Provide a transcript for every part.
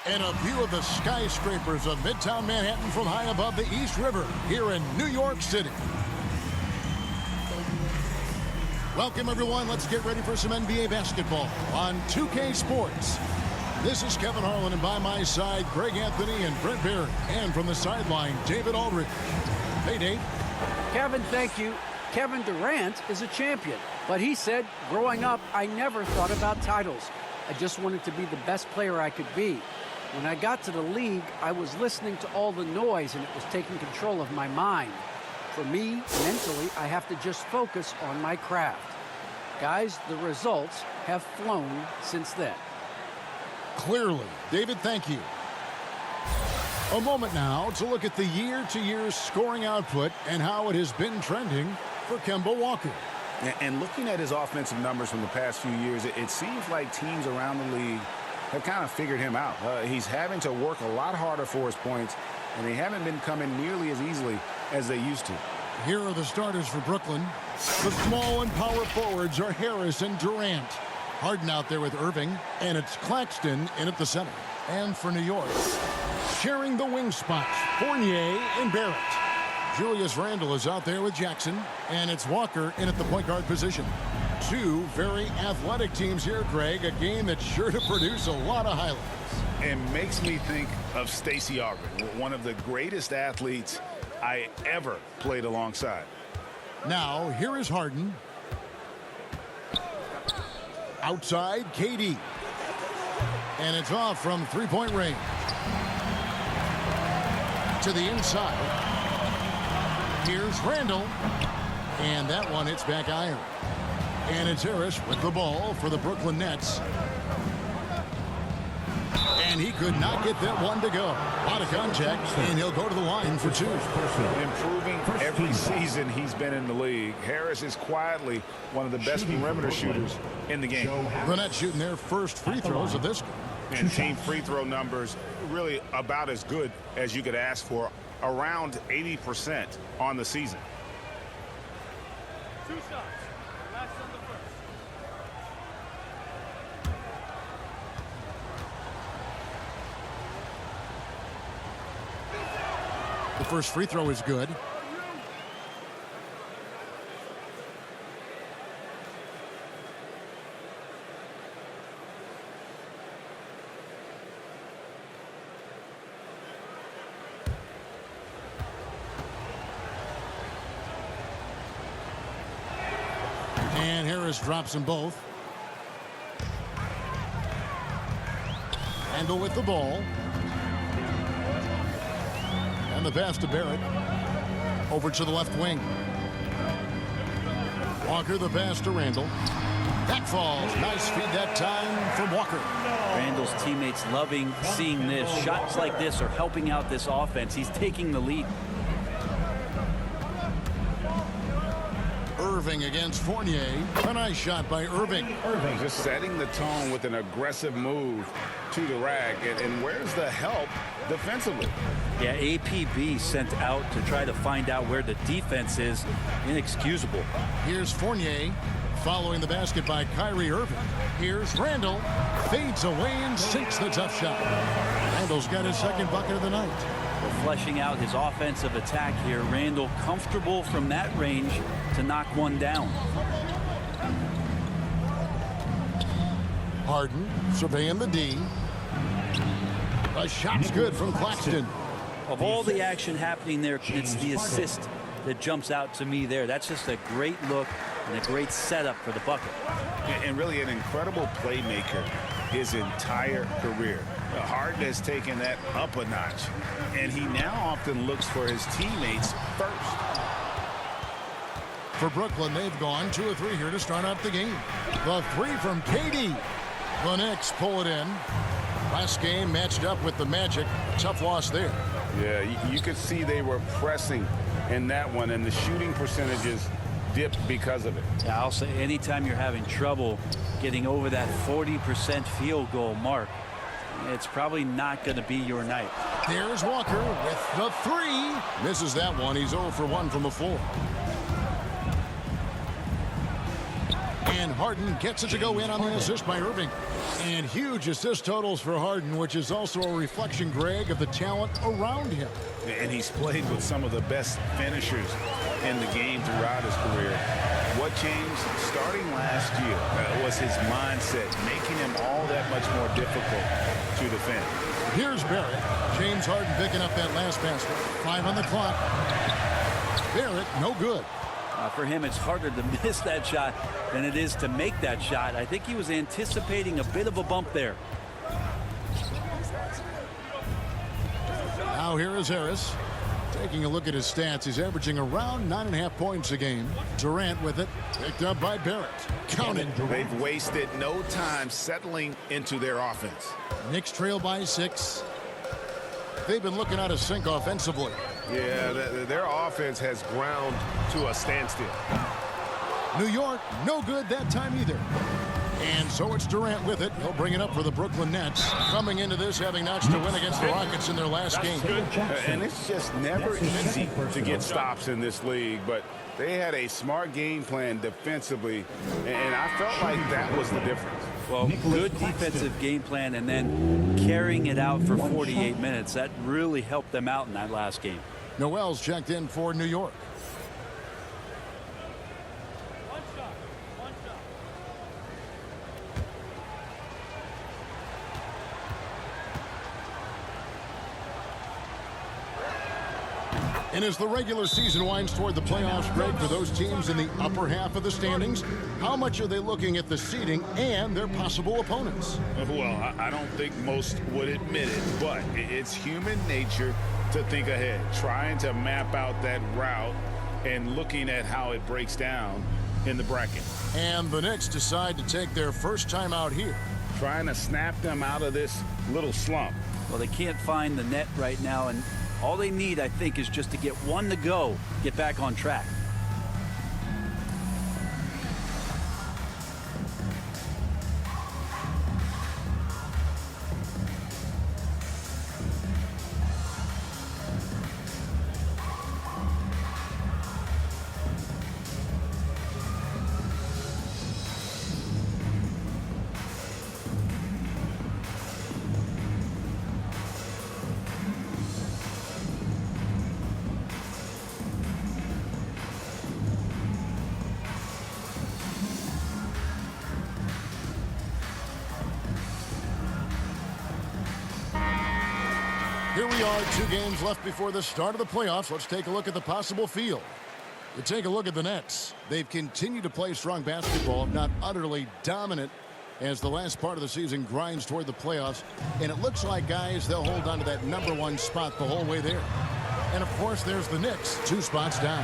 And a view of the skyscrapers of Midtown Manhattan from high above the East River here in New York City. Welcome, everyone. Let's get ready for some NBA basketball on 2K Sports. This is Kevin Harlan, and by my side, Greg Anthony and Brent Barrett. And from the sideline, David Aldridge. Hey, Dave. Kevin, thank you. Kevin Durant is a champion, but he said, growing up, I never thought about titles. I just wanted to be the best player I could be. When I got to the league, I was listening to all the noise, and it was taking control of my mind. For me, mentally, I have to just focus on my craft. Guys, the results have flown since then. Clearly. David, thank you. A moment now to look at the year-to-year scoring output and how it has been trending for Kemba Walker. And looking at his offensive numbers from the past few years, it seems like teams around the league have kind of figured him out. He's having to work a lot harder for his points, and they haven't been coming nearly as easily as they used to. Here are the starters for Brooklyn. The small and power forwards are Harris and Durant. Harden out there with Irving, and it's Claxton in at the center. And for New York, sharing the wing spots, Fournier and Barrett. Julius Randle is out there with Jackson, and it's Walker in at the point guard position. Two very athletic teams here, Greg. A game that's sure to produce a lot of highlights. It makes me think of Stacey Augmon, one of the greatest athletes I ever played alongside. Now, here is Harden. Outside, KD. And it's off from three-point range. To the inside. Here's Randle. And that one hits back iron. And it's Harris with the ball for the Brooklyn Nets. And he could not get that one to go. A lot of contact, and he'll go to the line for two. Improving every season he's been in the league. Harris is quietly one of the best perimeter shooters in the game. The Nets shooting their first free throws of this game. And team free throw numbers really about as good as you could ask for, around 80% on the season. Two shots. Last on the first. The first free throw is good. And Harris drops them both. Randle with the ball. And the pass to Barrett. Over to the left wing. Walker, the pass to Randle. That falls. Nice feed that time from Walker. Randle's teammates loving seeing this. Shots like this are helping out this offense. He's taking the lead. Irving against Fournier. A nice shot by Irving. Just setting the tone with an aggressive move to the rack. And where's the help defensively? Yeah, APB sent out to try to find out where the defense is. Inexcusable. Here's Fournier following the basket by Kyrie Irving. Here's Randle. Fades away and sinks the tough shot. Randle's got his second bucket of the night. Fleshing out his offensive attack here. Randle comfortable from that range to knock one down. Harden surveying the D. A shot's good from Claxton. Of all the action happening there, it's the assist that jumps out to me there. That's just a great look and a great setup for the bucket. And really an incredible playmaker his entire career. Harden has taken that up a notch, and he now often looks for his teammates first. For Brooklyn, they've gone 2 of 3 here to start out the game. The three from KD. The Knicks pull it in. Last game matched up with the Magic. Tough loss there. Yeah, you could see they were pressing in that one, and the shooting percentages dipped because of it. Yeah, I'll say anytime you're having trouble getting over that 40% field goal mark, it's probably not going to be your night. There's Walker with the three. Misses that one. He's 0 for 1 from the floor. And Harden gets it to go in on the assist by Irving. And huge assist totals for Harden, which is also a reflection, Greg, of the talent around him. And he's played with some of the best finishers in the game throughout his career. What changed starting last year was his mindset, making him all that much more difficult to defend. Here's Barrett. James Harden picking up that last basket. 5 on the clock. Barrett, no good. For him, it's harder to miss that shot than it is to make that shot. I think he was anticipating a bit of a bump there. Now here is Harris. Taking a look at his stats, he's averaging around 9.5 points a game. Durant with it, picked up by Barrett. Counted. They've wasted no time settling into their offense. Knicks trail by 6. They've been looking out of sync offensively. Yeah, their offense has ground to a standstill. New York, no good that time either. And so it's Durant with it. He'll bring it up for the Brooklyn Nets. Coming into this, having notched to win against the Rockets in their last game. And it's just never easy to get stops in this league, but they had a smart game plan defensively, and I felt like that was the difference. Well, good defensive game plan and then carrying it out for 48 minutes. That really helped them out in that last game. Noel's checked in for New York. One shot. One shot. And as the regular season winds toward the playoffs, Greg, for those teams in the upper half of the standings, how much are they looking at the seeding and their possible opponents? Well, I don't think most would admit it, but it's human nature to think ahead, trying to map out that route and looking at how it breaks down in the bracket. And the Knicks decide to take their first time out here. Trying to snap them out of this little slump. Well, they can't find the net right now, and all they need, I think, is just to get one to go, get back on track. Here we are, 2 games left before the start of the playoffs. Let's take a look at the possible field. To take a look at the Nets, they've continued to play strong basketball, not utterly dominant as the last part of the season grinds toward the playoffs. And it looks like, guys, they'll hold on to that #1 spot the whole way there. And, of course, there's the Knicks, 2 spots down.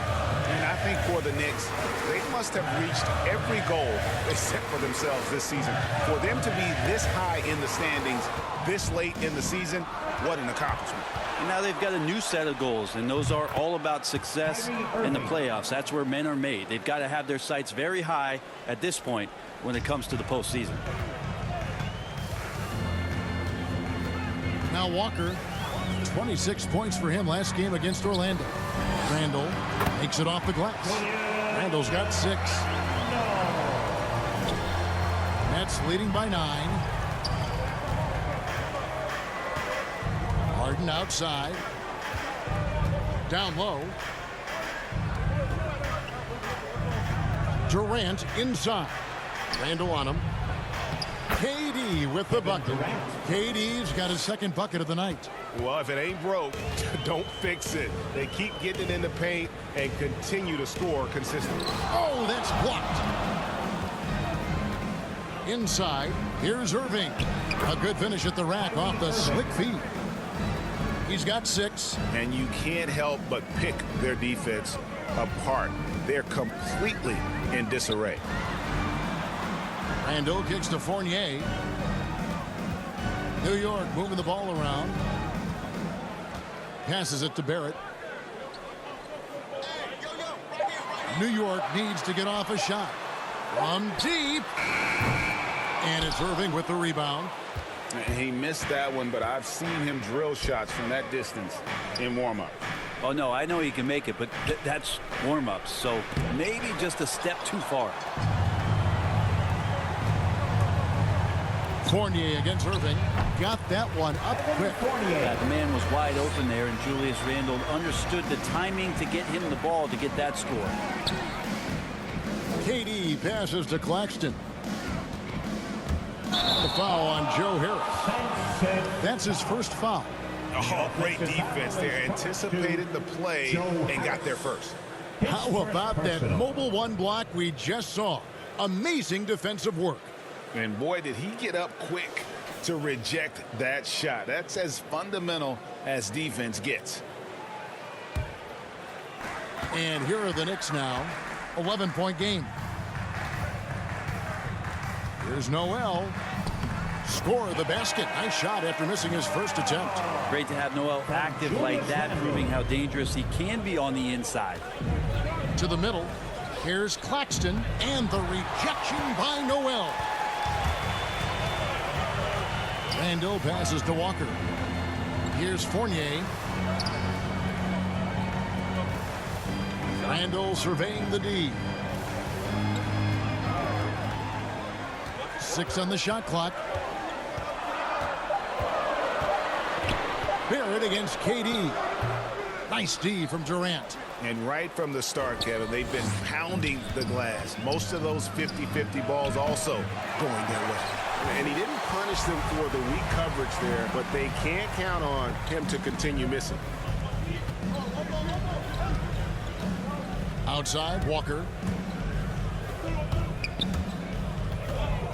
And I think for the Knicks, they must have reached every goal they set for themselves this season. For them to be this high in the standings this late in the season, what an accomplishment. And now they've got a new set of goals, and those are all about success in the playoffs. That's where men are made. They've got to have their sights very high at this point when it comes to the postseason. Now Walker, 26 points for him last game against Orlando. Randall takes it off the glass. Randall's got 6. Nets leading by 9. Harden outside. Down low. Durant inside. Randall on him. KD with the bucket. KD's got his 2nd bucket of the night. Well, if it ain't broke, don't fix it. They keep getting it in the paint and continue to score consistently. Oh, that's blocked. Inside, here's Irving. A good finish at the rack off the slick feed. He's got 6. And you can't help but pick their defense apart. They're completely in disarray. Randall kicks to Fournier. New York moving the ball around. Passes it to Barrett. New York needs to get off a shot. From deep. And it's Irving with the rebound. He missed that one, but I've seen him drill shots from that distance in warm-up. Oh, no, I know he can make it, but that's warm-ups, so maybe just a step too far. Fournier against Irving. Got that one up quick. That man was wide open there, and Julius Randle understood the timing to get him the ball to get that score. KD passes to Claxton. The foul on Joe Harris. That's his first foul. Oh, great defense there. Anticipated the play and got there first. How about that mobile one block we just saw? Amazing defensive work. And boy, did he get up quick to reject that shot. That's as fundamental as defense gets. And here are the Knicks now. 11-point game. Here's Noel. Score of the basket. Nice shot after missing his first attempt. Great to have Noel active like that, proving how dangerous he can be on the inside. To the middle. Here's Claxton. And the rejection by Noel. Randle passes to Walker. Here's Fournier. Randle surveying the D. 6 on the shot clock. Barrett against KD. Nice D from Durant. And right from the start, Kevin, they've been pounding the glass. Most of those 50-50 balls also going their way. And he didn't punish them for the weak coverage there, but they can't count on him to continue missing. Outside, Walker.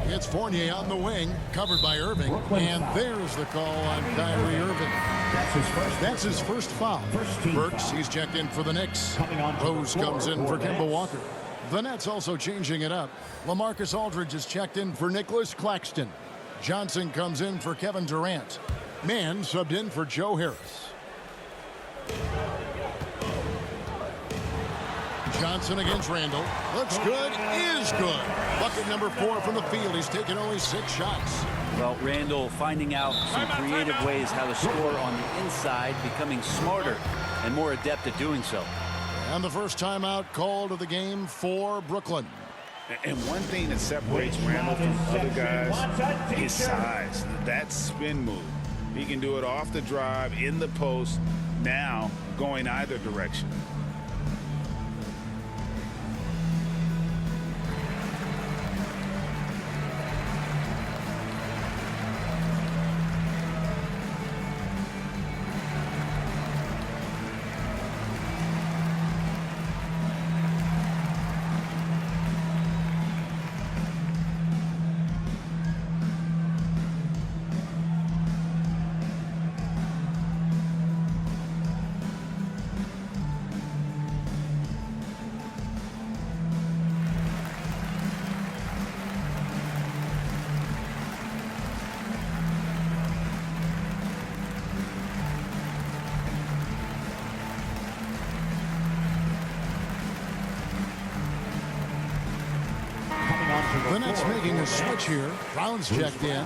It's Fournier on the wing, covered by Irving. And there's the call on Kyrie Irving. That's his first foul. Burks, he's checked in for the Knicks. Rose comes in for Kemba Walker. The Nets also changing it up. LaMarcus Aldridge is checked in for Nicholas Claxton. Johnson comes in for Kevin Durant. Mann subbed in for Joe Harris. Johnson against Randle. Looks good, is good. Bucket number 4 from the field. He's taken only 6 shots. Well, Randle finding out some creative ways how to score on the inside, becoming smarter and more adept at doing so. And the first timeout called of the game for Brooklyn. And one thing that separates Randle from other guys, his size. That spin move. He can do it off the drive, in the post, now going either direction. The Nets making a switch here. Brown's checked in.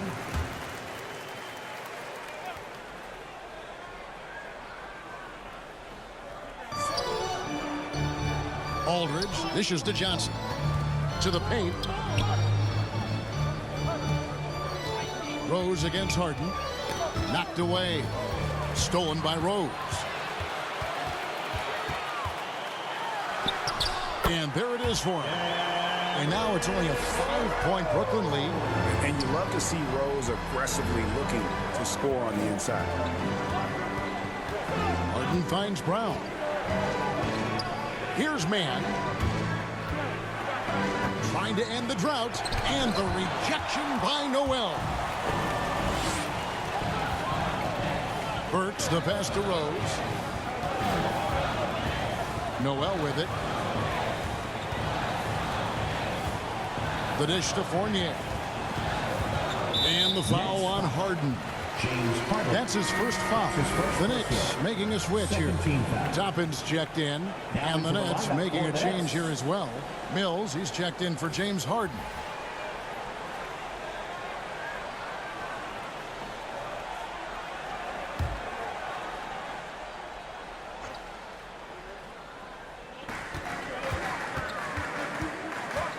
Aldridge dishes to Johnson. To the paint. Rose against Harden. Knocked away. Stolen by Rose. And there it is for him. And now it's only a 5-point Brooklyn lead. And you love to see Rose aggressively looking to score on the inside. Harden finds Brown. Here's Mann. Trying to end the drought. And the rejection by Noel. Burks the pass to Rose. Noel with it. The dish to Fournier. And the foul on Harden. That's his first foul. The Knicks making a switch here. Toppin's checked in. And the Nets making a change here as well. Mills, he's checked in for James Harden.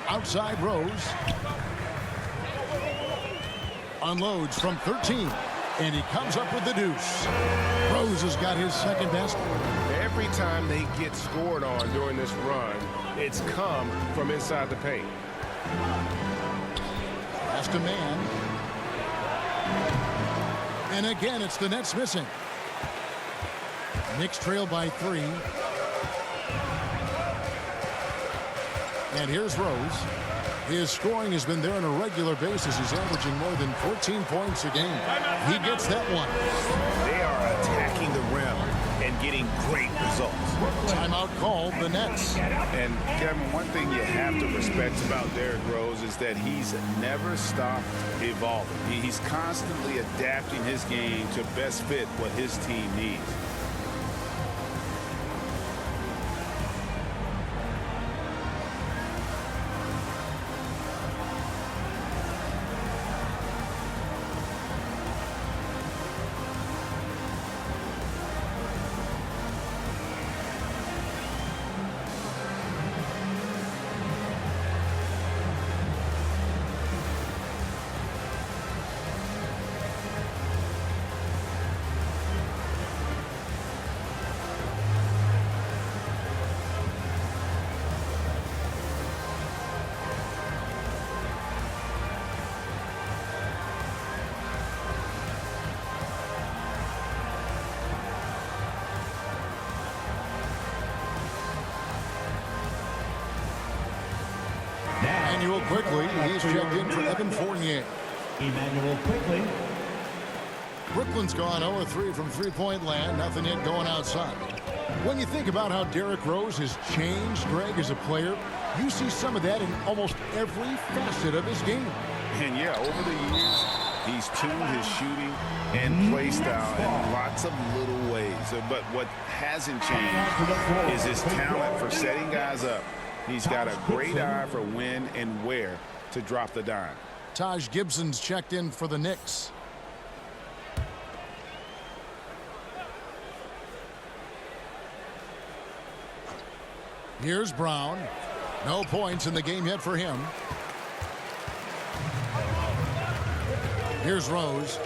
Outside Rose. Unloads from 13. And he comes up with the deuce. Rose has got his second basket. Every time they get scored on during this run, it's come from inside the paint. Last a man. And again, it's the Nets missing. Knicks trail by 3. And here's Rose. His scoring has been there on a regular basis. He's averaging more than 14 points a game. He gets that one. They are attacking the rim and getting great results. Timeout called, the Nets. And, Kevin, one thing you have to respect about Derrick Rose is that he's never stopped evolving. He's constantly adapting his game to best fit what his team needs. Emmanuel quickly. He's checked in for Evan Fournier. Emmanuel quickly. Brooklyn's gone 0-3 from three-point land. Nothing yet going outside. When you think about how Derrick Rose has changed, Greg, as a player, you see some of that in almost every facet of his game. And, yeah, over the years, he's tuned his shooting and play style in lots of little ways. But what hasn't changed is his talent for setting guys up. He's got a great eye for when and where to drop the dime. Taj Gibson's checked in for the Knicks. Here's Brown. No points in the game yet for him. Here's Rose.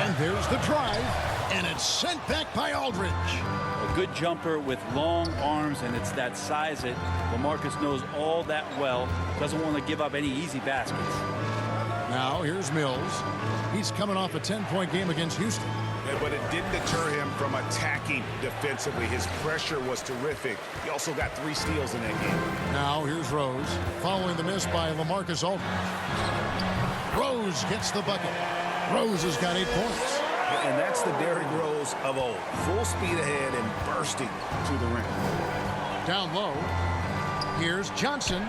And there's the drive. And it's sent back by Aldridge. A good jumper with long arms, and it's that size that LaMarcus knows all that well. Doesn't want to give up any easy baskets. Now here's Mills. He's coming off a 10-point game against Houston. Yeah, but it didn't deter him from attacking defensively. His pressure was terrific. He also got 3 steals in that game. Now here's Rose, following the miss by LaMarcus Aldridge. Rose gets the bucket. Rose has got 8 points. And that's the Derrick Rose of old. Full speed ahead and bursting to the rim. Down low. Here's Johnson.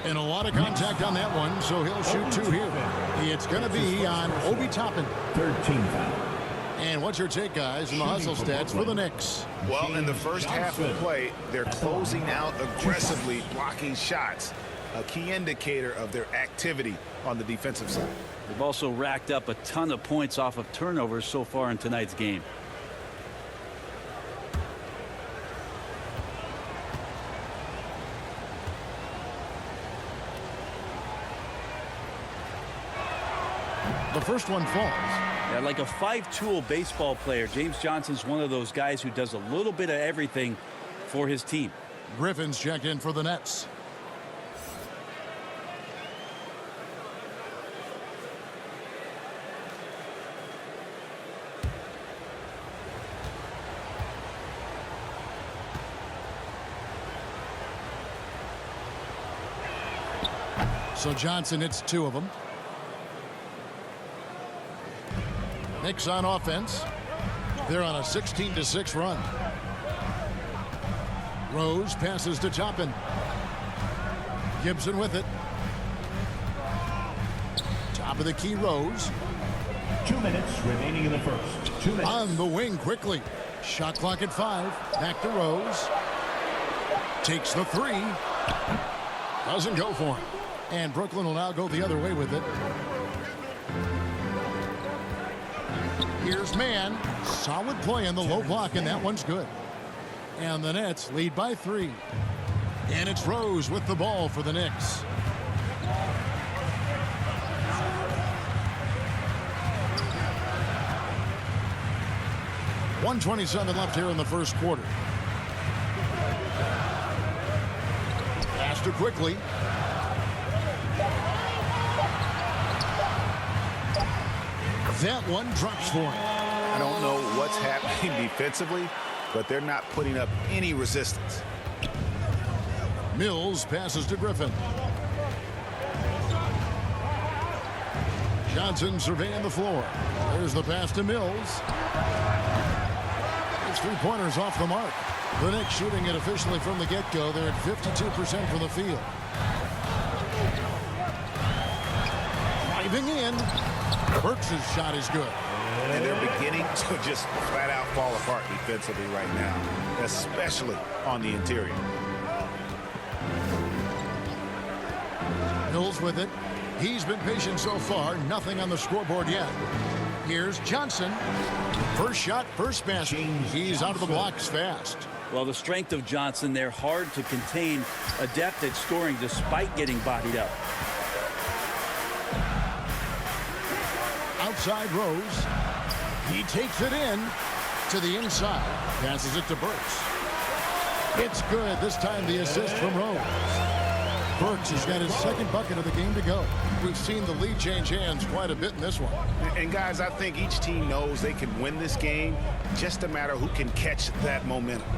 And a lot of contact on that one, so he'll shoot 2 here. It's going to be on Obi Toppin. 13 foul. And what's your take, guys, in the hustle stats for the Knicks? Well, in the first half of play, they're closing out aggressively, blocking shots. A key indicator of their activity on the defensive side. They've also racked up a ton of points off of turnovers so far in tonight's game. The first one falls. Yeah, like a 5-tool baseball player, James Johnson's one of those guys who does a little bit of everything for his team. Griffin's checked in for the Nets. So Johnson hits 2 of them. Knicks on offense. They're on a 16-6 run. Rose passes to Toppin. Gibson with it. Top of the key, Rose. 2 minutes remaining in the first. 2 minutes. On the wing quickly. Shot clock at 5. Back to Rose. Takes the 3. Doesn't go for him. And Brooklyn will now go the other way with it. Here's Mann. Solid play in the low block, and that one's good. And the Nets lead by 3. And it's Rose with the ball for the Knicks. .127 left here in the first quarter. Pass to quickly. That one drops for him. I don't know what's happening defensively, but they're not putting up any resistance. Mills passes to Griffin. Johnson surveying the floor. There's the pass to Mills. It's 3-pointers off the mark. The Knicks shooting it officially from the get-go. They're at 52% from the field. Driving in. Burks' shot is good. And they're beginning to just flat out fall apart defensively right now, especially on the interior. Mills with it. He's been patient so far. Nothing on the scoreboard yet. Here's Johnson. First shot, first basket. He's out of the blocks fast. Well, the strength of Johnson, they're hard to contain, adept at scoring despite getting bodied up. Outside Rose. He takes it in to the inside. Passes it to Burks. It's good. This time the assist from Rose. Burks has got his second bucket of the game to go. We've seen the lead change hands quite a bit in this one. And guys, I think each team knows they can win this game. Just a matter who can catch that momentum.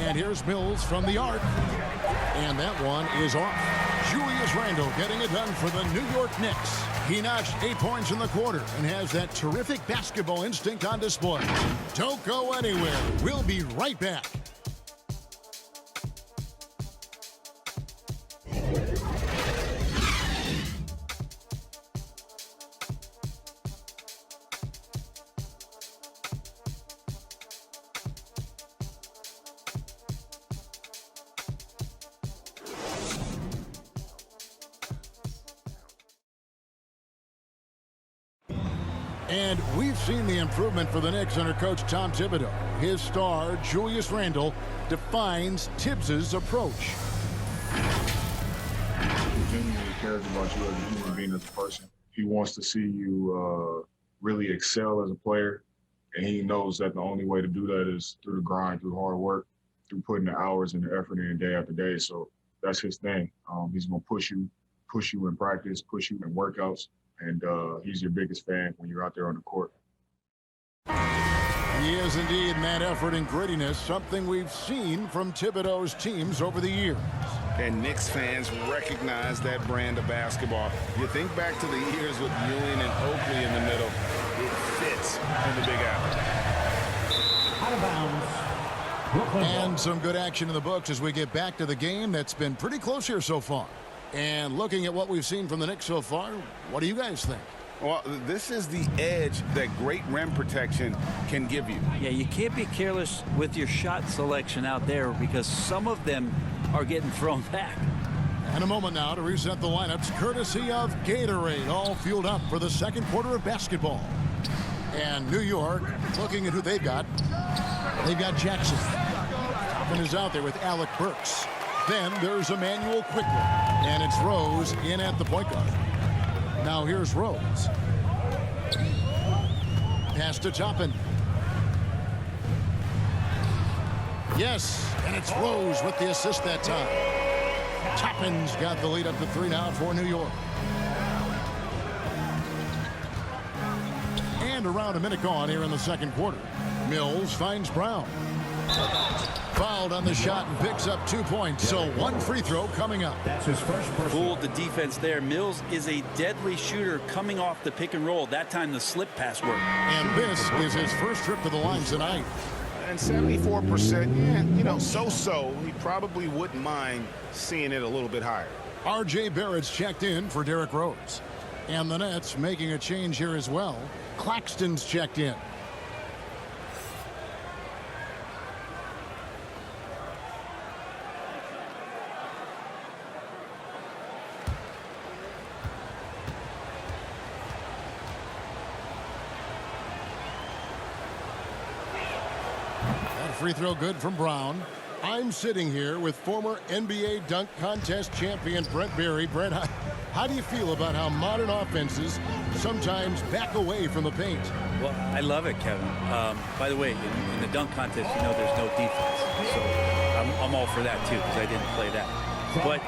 And here's Mills from the arc. And that one is off. Julius Randle getting it done for the New York Knicks. He notched 8 points in the quarter and has that terrific basketball instinct on display. Don't go anywhere. We'll be right back. And we've seen the improvement for the Knicks under coach Tom Thibodeau. His star, Julius Randle, defines Tibbs's approach. He genuinely cares about you as a human being, as a person. He wants to see you really excel as a player, and he knows that the only way to do that is through the grind, through hard work, through putting the hours and the effort in day after day. So that's his thing. He's going to push you in practice, push you in workouts. And he's your biggest fan when you're out there on the court. He is indeed in that effort and grittiness, something we've seen from Thibodeau's teams over the years. And Knicks fans recognize that brand of basketball. You think back to the years with Ewing and Oakley in the middle. It fits in the Big Apple. Out of bounds. Brooklyn. And some good action in the books as we get back to the game that's been pretty close here so far. And looking at what we've seen from the Knicks so far, what do you guys think? Well, this is the edge that great rim protection can give you. Yeah, you can't be careless with your shot selection out there because some of them are getting thrown back. And a moment now to reset the lineups, courtesy of Gatorade, all fueled up for the second quarter of basketball. And New York, looking at who they've got Jackson. Toppin is out there with Alec Burks. Then there's Emmanuel Quickly, and it's Rose in at the point guard. Now here's Rose. Pass to Toppin. Yes, and it's Rose with the assist that time. Toppin's got the lead up to 3 now for New York. And around a minute gone here in the second quarter. Mills finds Brown. Fouled on the shot and picks up 2 points. So one free throw coming up. That's his first personal. Fooled the defense there. Mills is a deadly shooter coming off the pick and roll. That time the slip pass worked. And this is his first trip to the line tonight. And 74%, yeah, so-so. He probably wouldn't mind seeing it a little bit higher. R.J. Barrett's checked in for Derrick Rose. And the Nets making a change here as well. Claxton's checked in. Free throw good from Brown. I'm sitting here with former NBA dunk contest champion Brent Barry. Brent, how do you feel about how modern offenses sometimes back away from the paint? Well, I love it, Kevin. By the way, in the dunk contest, you know there's no defense. So I'm all for that, too, because I didn't play that. But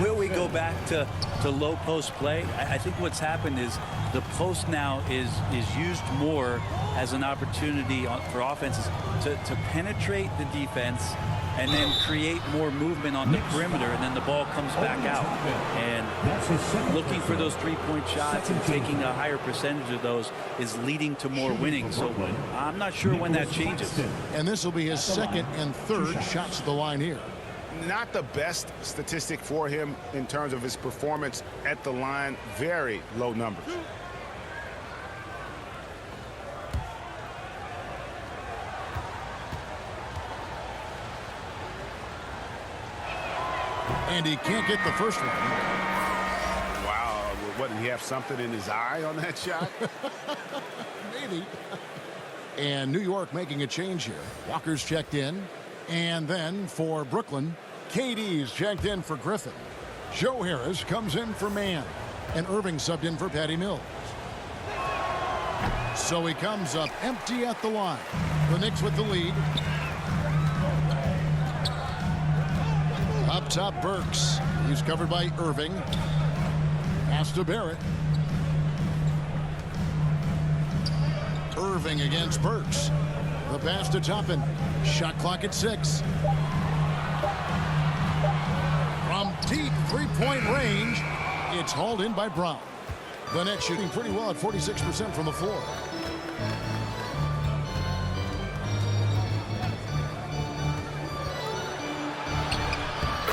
will we go back to low post play? I think what's happened is the post now is used more as an opportunity for offenses to penetrate the defense and then create more movement on the perimeter, and then the ball comes back out. And looking for those three-point shots and taking a higher percentage of those is leading to more winning. So I'm not sure when that changes. And this will be his second and third shots at the line here. Not the best statistic for him in terms of his performance at the line. Very low numbers. And he can't get the first one. Wow. What, did he have something in his eye on that shot? Maybe. And New York making a change here. Walker's checked in. And then for Brooklyn, KD's checked in for Griffin. Joe Harris comes in for Mann. And Irving subbed in for Patty Mills. So he comes up empty at the line. The Knicks with the lead. Up top, Burks. He's covered by Irving. Pass to Barrett. Irving against Burks. The pass to Toppin. Shot clock at 6. From deep three-point range, it's hauled in by Brown. The Nets shooting pretty well at 46% from the floor.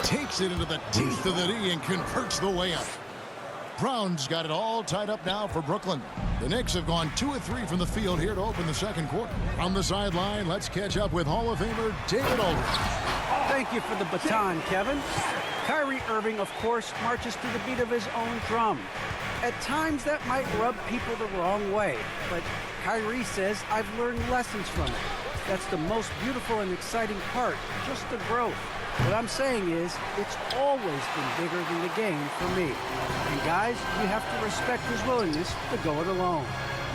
Takes it into the teeth of the D and converts the layup. Brown's got it all tied up now for Brooklyn. The Knicks have gone 2 of 3 from the field here to open the second quarter. On the sideline, let's catch up with Hall of Famer David Aldridge. Thank you for the baton, Kevin. Kyrie Irving, of course, marches to the beat of his own drum. At times, that might rub people the wrong way, but Kyrie says, I've learned lessons from it. That's the most beautiful and exciting part, just the growth. What I'm saying is, it's always been bigger than the game for me. And guys, you have to respect his willingness to go it alone.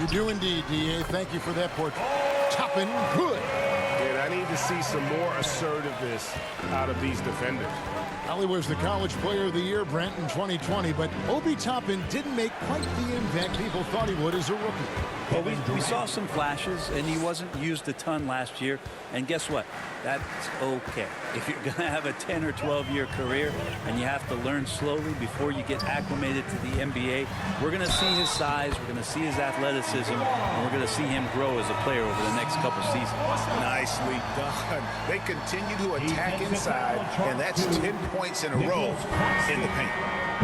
You do indeed, D.A. Thank you for that portrait. Toppin, good. And I need to see some more assertiveness out of these defenders. Well, he was the College Player of the Year, Brent, in 2020, but Obi Toppin didn't make quite the impact people thought he would as a rookie. Well, we saw some flashes, and he wasn't used a ton last year. And guess what? That's okay. If you're going to have a 10 or 12-year career and you have to learn slowly before you get acclimated to the NBA, we're going to see his size, we're going to see his athleticism, and we're going to see him grow as a player over the next couple seasons. Nicely done. They continue to attack inside, and that's 10 points in a row in the paint.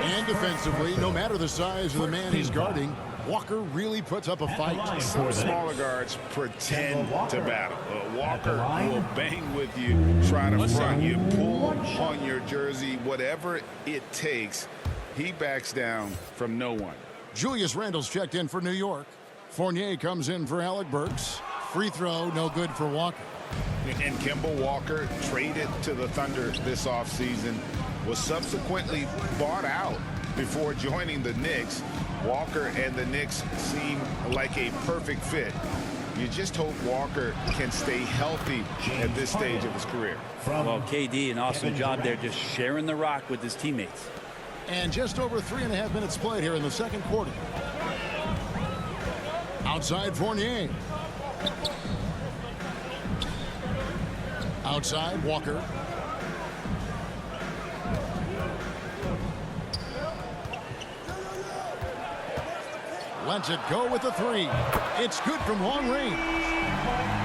And defensively, no matter the size of the man he's guarding, Walker really puts up a fight. Some smaller guards pretend to battle. Walker will bang with you, try to front you, pull on your jersey, whatever it takes. He backs down from no one. Julius Randle's checked in for New York. Fournier comes in for Alec Burks. Free throw, no good for Walker. And Kemba Walker, traded to the Thunder this offseason, was subsequently bought out before joining the Knicks. Walker and the Knicks seem like a perfect fit. You just hope Walker can stay healthy at this stage of his career. Well, KD, an awesome job there, just sharing the rock with his teammates. And just over 3.5 minutes played here in the second quarter. Outside Fournier. Outside Walker. Lets it go with the 3. It's good from long range.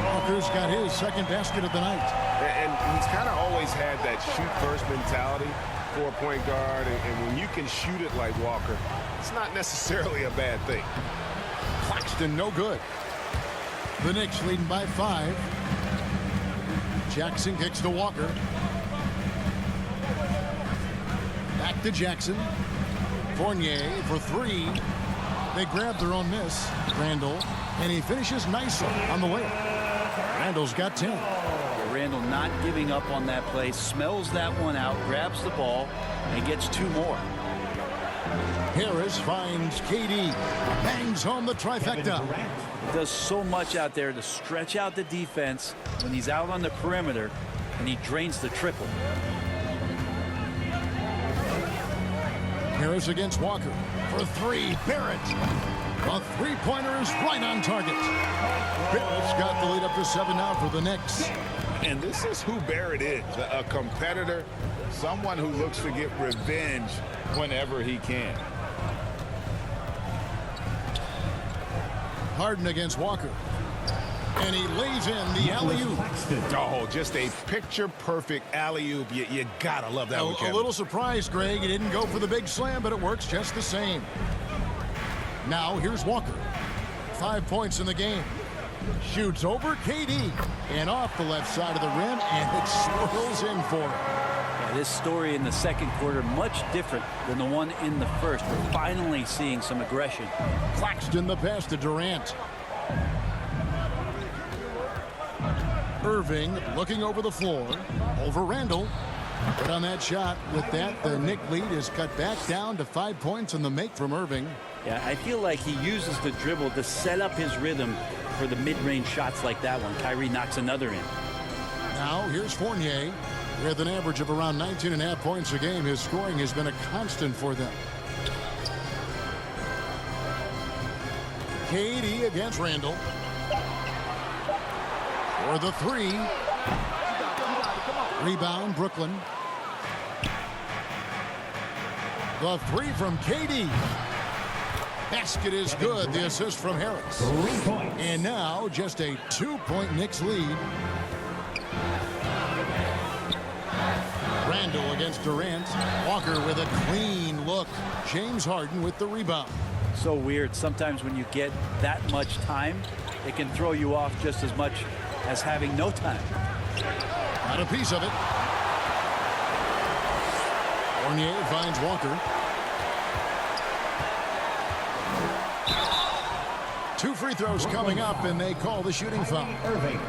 Walker's got his second basket of the night. And he's kind of always had that shoot-first mentality for a point guard. And when you can shoot it like Walker, it's not necessarily a bad thing. Claxton, no good. The Knicks leading by 5. Jackson kicks to Walker. Back to Jackson. Fournier for 3. They grab their own miss. Randle, and he finishes nicely on the layup. Randle's got 10. Randle not giving up on that play, smells that one out, grabs the ball, and gets 2 more. Harris finds KD. Bangs home the trifecta. He does so much out there to stretch out the defense when he's out on the perimeter, and he drains the triple. Harris against Walker. For 3, Barrett. A three-pointer is right on target. Barrett's got the lead up to 7 now for the Knicks. And this is who Barrett is, a competitor, someone who looks to get revenge whenever he can. Harden against Walker. And he lays in the alley-oop. Oh, just a picture-perfect alley-oop. You gotta love that one, Kevin. A little surprised, Greg. He didn't go for the big slam, but it works just the same. Now, here's Walker. 5 points in the game. Shoots over KD. And off the left side of the rim, and it swirls in for him. Yeah, this story in the second quarter, much different than the one in the first. We're finally seeing some aggression. Claxton the pass to Durant. Irving looking over the floor. Over Randle. But on that shot, with that, the Knick lead is cut back down to 5 points in the make from Irving. Yeah, I feel like he uses the dribble to set up his rhythm for the mid-range shots like that one. Kyrie knocks another in. Now, here's Fournier. With an average of around 19.5 points a game, his scoring has been a constant for them. KD against Randle. For the 3. Rebound, Brooklyn. The 3 from KD. Basket is good. The assist from Harris. 3 points. And now just a 2-point Knicks lead. Randle against Durant. Walker with a clean look. James Harden with the rebound. So weird. Sometimes when you get that much time, it can throw you off just as much as having no time. Got a piece of it. Fournier finds Walker. 2 free throws coming up, and they call the shooting foul. Irving.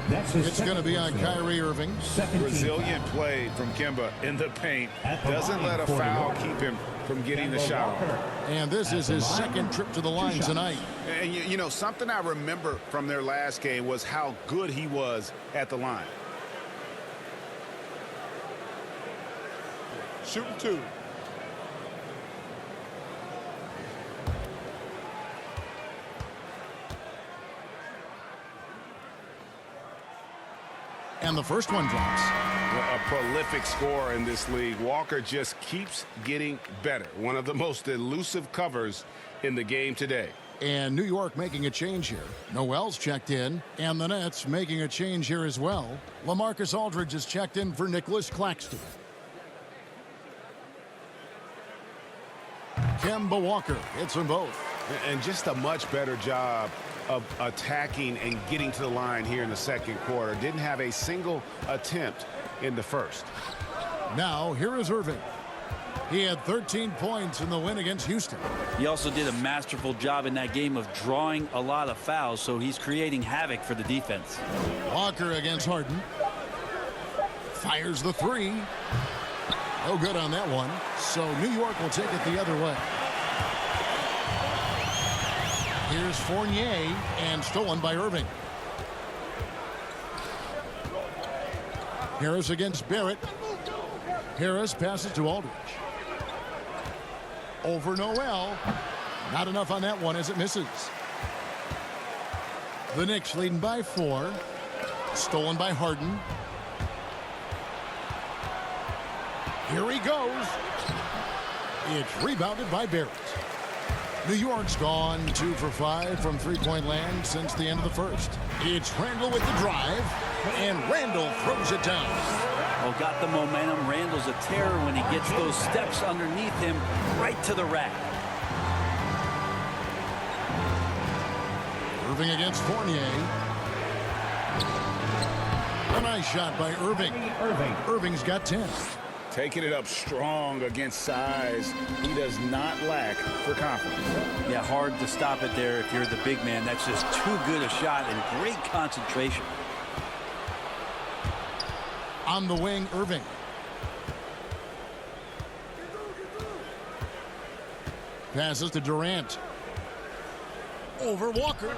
That's his It's going to be on Kyrie Irving. Resilient play from Kemba in the paint. Doesn't let a foul keep him from getting the shot off. And this is his second trip to the line tonight. And you know, something I remember from their last game was how good he was at the line. Shooting 2. And the first one drops. A prolific scorer in this league. Walker just keeps getting better. One of the most elusive covers in the game today. And New York making a change here. Noel's checked in, and the Nets making a change here as well. LaMarcus Aldridge is checked in for Nicholas Claxton. Kemba Walker hits them both. And just a much better job of attacking and getting to the line here in the second quarter. Didn't have a single attempt in the first. Now, here is Irving. He had 13 points in the win against Houston. He also did a masterful job in that game of drawing a lot of fouls, so he's creating havoc for the defense. Walker against Harden. Fires the 3. No good on that one. So New York will take it the other way. Here's Fournier, and stolen by Irving. Harris against Barrett. Harris passes to Aldridge. Over Noel. Not enough on that one as it misses. The Knicks leading by 4. Stolen by Harden. Here he goes. It's rebounded by Barrett. New York's gone 2 for 5 from three-point land since the end of the first. It's Randle with the drive, and Randle throws it down. Oh, got the momentum. Randle's a terror when he gets those steps underneath him right to the rack. Irving against Fournier. A nice shot by Irving. Irving's got 10. Taking it up strong against size. He does not lack for confidence. Yeah, hard to stop it there if you're the big man. That's just too good a shot and great concentration. On the wing, Irving. Passes to Durant. Over Walker.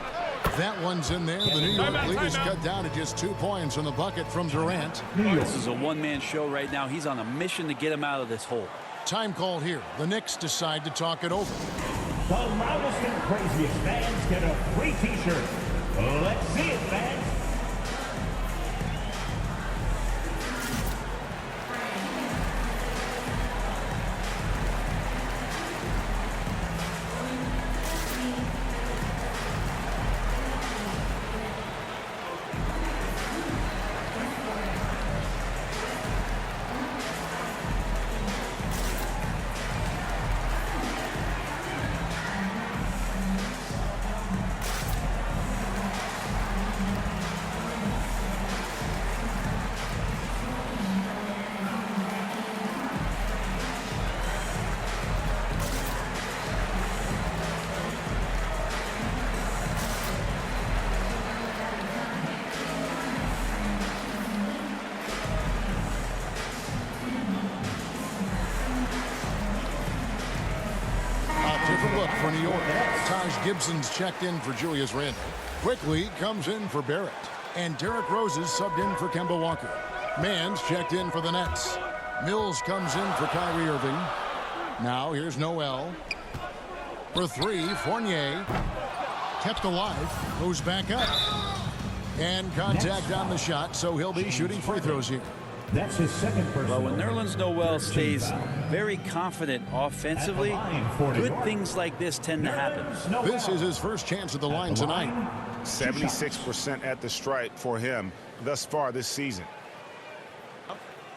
That one's in there. The New York lead is cut down to just 2 points on the bucket from Durant. This is a one-man show right now. He's on a mission to get him out of this hole. Time called here. The Knicks decide to talk it over. The loudest and craziest fans get a free t-shirt. Let's see it, fans. Different look for New York. Taj Gibson's checked in for Julius Randle. Quickly comes in for Barrett. And Derrick Rose is subbed in for Kemba Walker. Mann's checked in for the Nets. Mills comes in for Kyrie Irving. Now here's Noel. For 3, Fournier. Kept alive. Goes back up. And contact on the shot, so he'll be shooting free throws here. That's his second personal. Well, when Nerlens Noel stays very confident offensively, good things like this tend to happen. This is his first chance at the line tonight. 76% at the stripe for him thus far this season.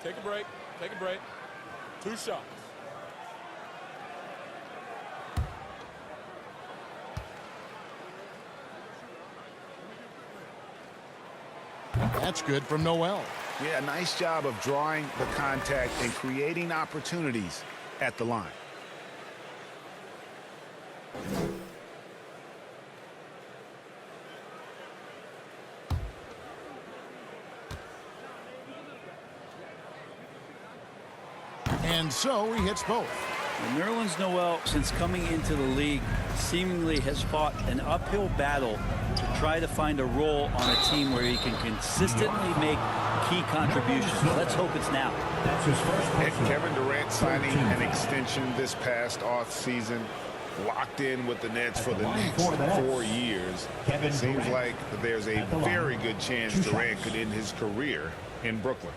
Take a break. Take a break. 2 shots. That's good from Noel. Yeah, nice job of drawing the contact and creating opportunities at the line. And so he hits both. And Nerlens Noel, since coming into the league, seemingly has fought an uphill battle to try to find a role on a team where he can consistently make key contributions. Let's hope it's now. That's his first personal. Kevin Durant signing an extension this past offseason, locked in with the Nets for the next 4 years. It seems like there's a very good chance Durant could end his career in Brooklyn.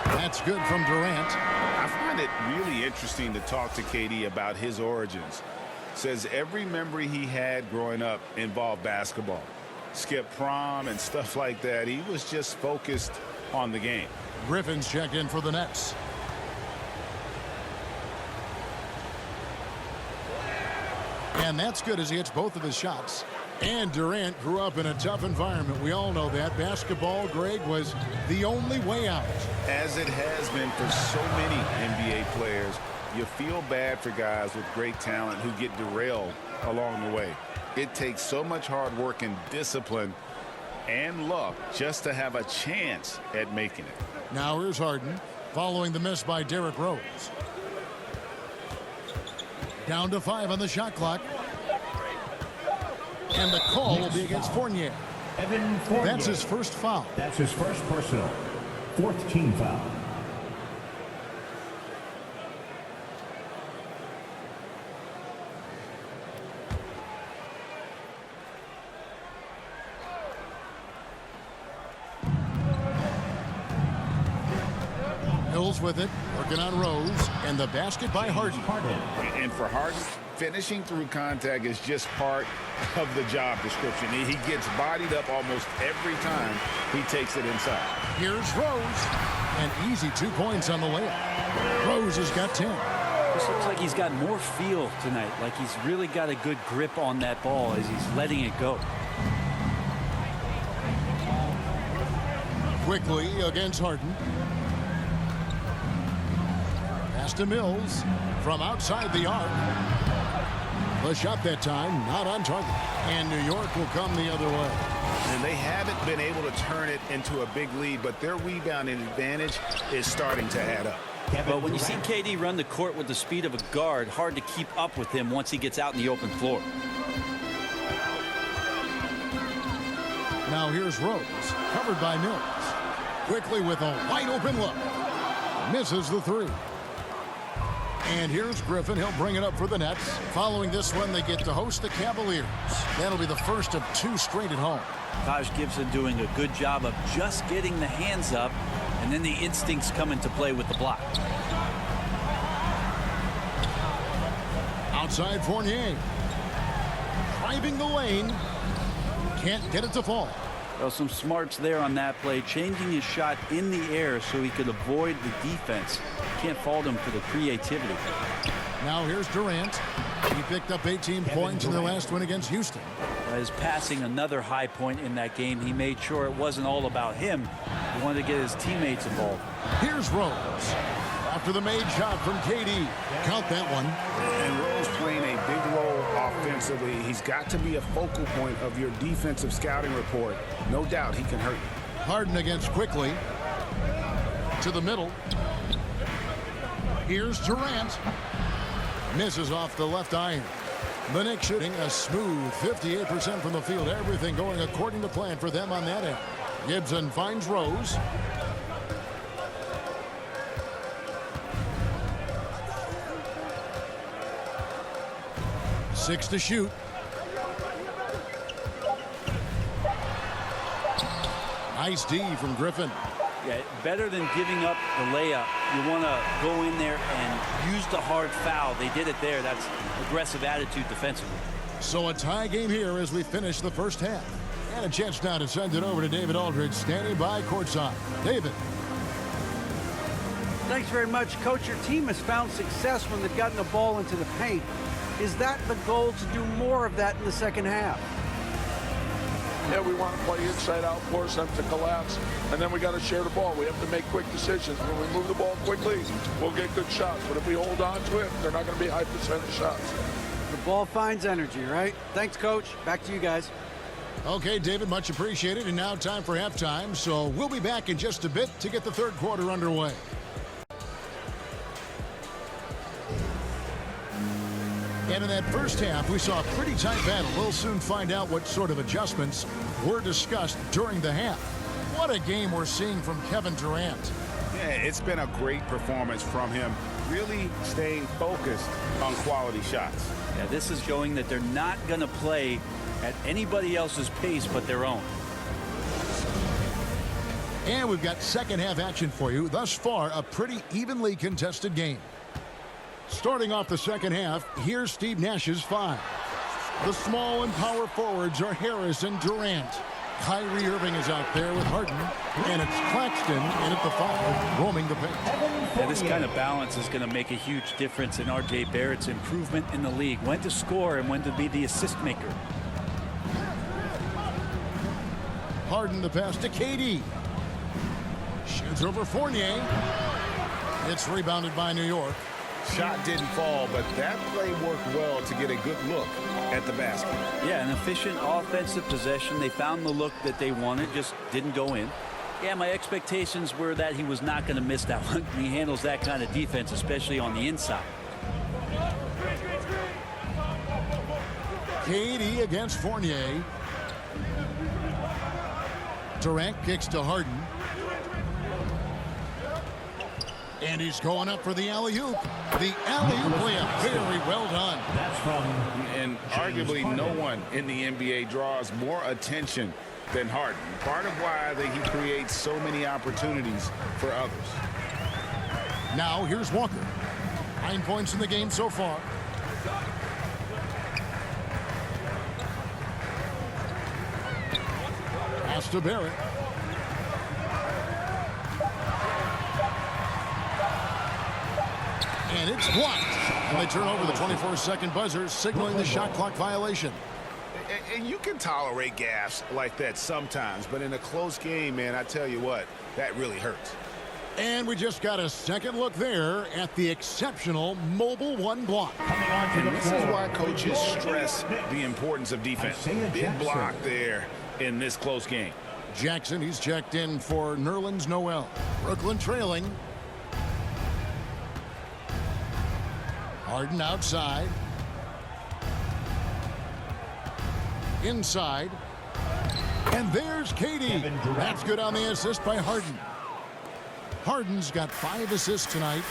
That's good from Durant. I find it really interesting to talk to KD about his origins. Says every memory he had growing up involved basketball. Skipped prom and stuff like that. He was just focused on the game. Griffin's checked in for the Nets. And that's good as he hits both of his shots. And Durant grew up in a tough environment. We all know that. Basketball, Greg, was the only way out. As it has been for so many NBA players, you feel bad for guys with great talent who get derailed along the way. It takes so much hard work and discipline and luck just to have a chance at making it. Now here's Harden following the miss by Derrick Rose. Down to 5 on the shot clock. And the call will be against Fournier. Evan Fournier. That's his first foul. That's his first personal. 4th team foul. Hills with it, working on Rose, and the basket by Harden. And for Harden, finishing through contact is just part of the job description. He gets bodied up almost every time he takes it inside. Here's Rose. An easy 2 points on the layup. Rose has got 10. This looks like he's got more feel tonight, like he's really got a good grip on that ball as he's letting it go. Quickly against Harden. Pass to Mills from outside the arc. The shot that time, not on target. And New York will come the other way. And they haven't been able to turn it into a big lead, but their rebounding advantage is starting to add up. But when you see KD run the court with the speed of a guard, hard to keep up with him once he gets out in the open floor. Now here's Rose, covered by Mills. Quickly with a wide open look. Misses the three. And here's Griffin. He'll bring it up for the Nets. Following this one, they get to host the Cavaliers. That'll be the first of 2 straight at home. Taj Gibson doing a good job of just getting the hands up, and then the instincts come into play with the block. Outside Fournier. Driving the lane. Can't get it to fall. Well, some smarts there on that play, changing his shot in the air so he could avoid the defense. Can't fault him for the creativity. Now here's Durant. He picked up 18 points in their last win against Houston. His passing, another high point in that game. He made sure it wasn't all about him. He wanted to get his teammates involved. Here's Rose. After the made shot from KD. Count that one. And Rose playing a big role offensively. He's got to be a focal point of your defensive scouting report. No doubt he can hurt you. Harden against Quickly. To the middle. Here's Durant. Misses off the left iron. The Knicks shooting a smooth 58% from the field. Everything going according to plan for them on that end. Gibson finds Rose. Six to shoot. Nice D from Griffin. Yeah, better than giving up the layup. You want to go in there and use the hard foul. They did it there. That's aggressive attitude defensively. So a tie game here as we finish the first half. And a chance now to send it over to David Aldridge, standing by courtside. David. Thanks very much, Coach. Your team has found success when they've gotten the ball into the paint. Is that the goal, to do more of that in the second half? Yeah, we want to play inside out, force them to collapse, and then we got to share the ball. We have to make quick decisions. When we move the ball quickly, we'll get good shots. But if we hold on to it, they're not going to be high percentage shots. The ball finds energy, right? Thanks, Coach. Back to you guys. Okay, David, much appreciated. And now time for halftime. So we'll be back in just a bit to get the third quarter underway. And in that first half, we saw a pretty tight battle. We'll soon find out what sort of adjustments were discussed during the half. What a game we're seeing from Kevin Durant. Yeah, it's been a great performance from him. Really staying focused on quality shots. Yeah, this is showing that they're not going to play at anybody else's pace but their own. And we've got second half action for you. Thus far, a pretty evenly contested game. Starting off the second half, here's Steve Nash's 5. The small and power forwards are Harris and Durant. Kyrie Irving is out there with Harden, and it's Claxton in at the 5, roaming the paint. Yeah, this kind of balance is going to make a huge difference in R.J. Barrett's improvement in the league. When to score and when to be the assist maker. Harden the pass to KD. Shoots over Fournier. It's rebounded by New York. Shot didn't fall, but that play worked well to get a good look at the basket. Yeah, an efficient offensive possession. They found the look that they wanted, just didn't go in. Yeah, my expectations were that he was not going to miss that one. He handles that kind of defense, especially on the inside. KD against Fournier. Durant kicks to Harden. And he's going up for the alley-oop. The alley-oop layup, very well done. That's from... And arguably no one in the NBA draws more attention than Harden. Part of why he creates so many opportunities for others. Now here's Walker. 9 points in the game so far. Pass to Barrett. And it's blocked. And they turn over the 24-second buzzer, signaling the shot clock violation. And you can tolerate gaffes like that sometimes, but in a close game, man, I tell you what, that really hurts. And we just got a second look there at the exceptional mobile one block. Coming on to And the this is floor. why coaches stress the importance of defense. Big block there in this close game. Jackson, he's checked in for Nerlens Noel. Brooklyn trailing. Harden outside. Inside. And there's Katie. That's good on the assist by Harden. Harden's got 5 assists tonight.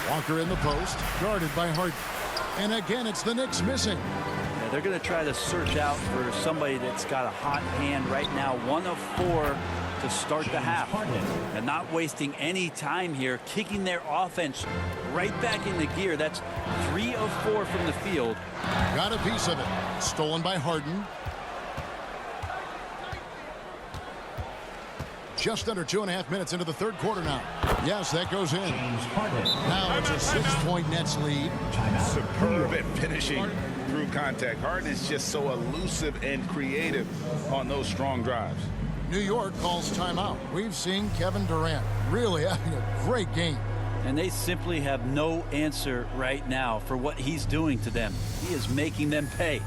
Walker in the post, guarded by Harden. And again, it's the Knicks missing. Yeah, they're going to try to search out for somebody that's got a hot hand right now. 1 of 4 to start the half. And not wasting any time here, kicking their offense right back into gear. That's 3 of 4 from the field. Got a piece of it. Stolen by Harden. Just under 2.5 minutes into the third quarter now. Yes, that goes in. Now it's a 6-point Nets lead. Superb at finishing through contact. Harden is just so elusive and creative on those strong drives. New York calls timeout. We've seen Kevin Durant really having a great game. And they simply have no answer right now for what he's doing to them. He is making them pay.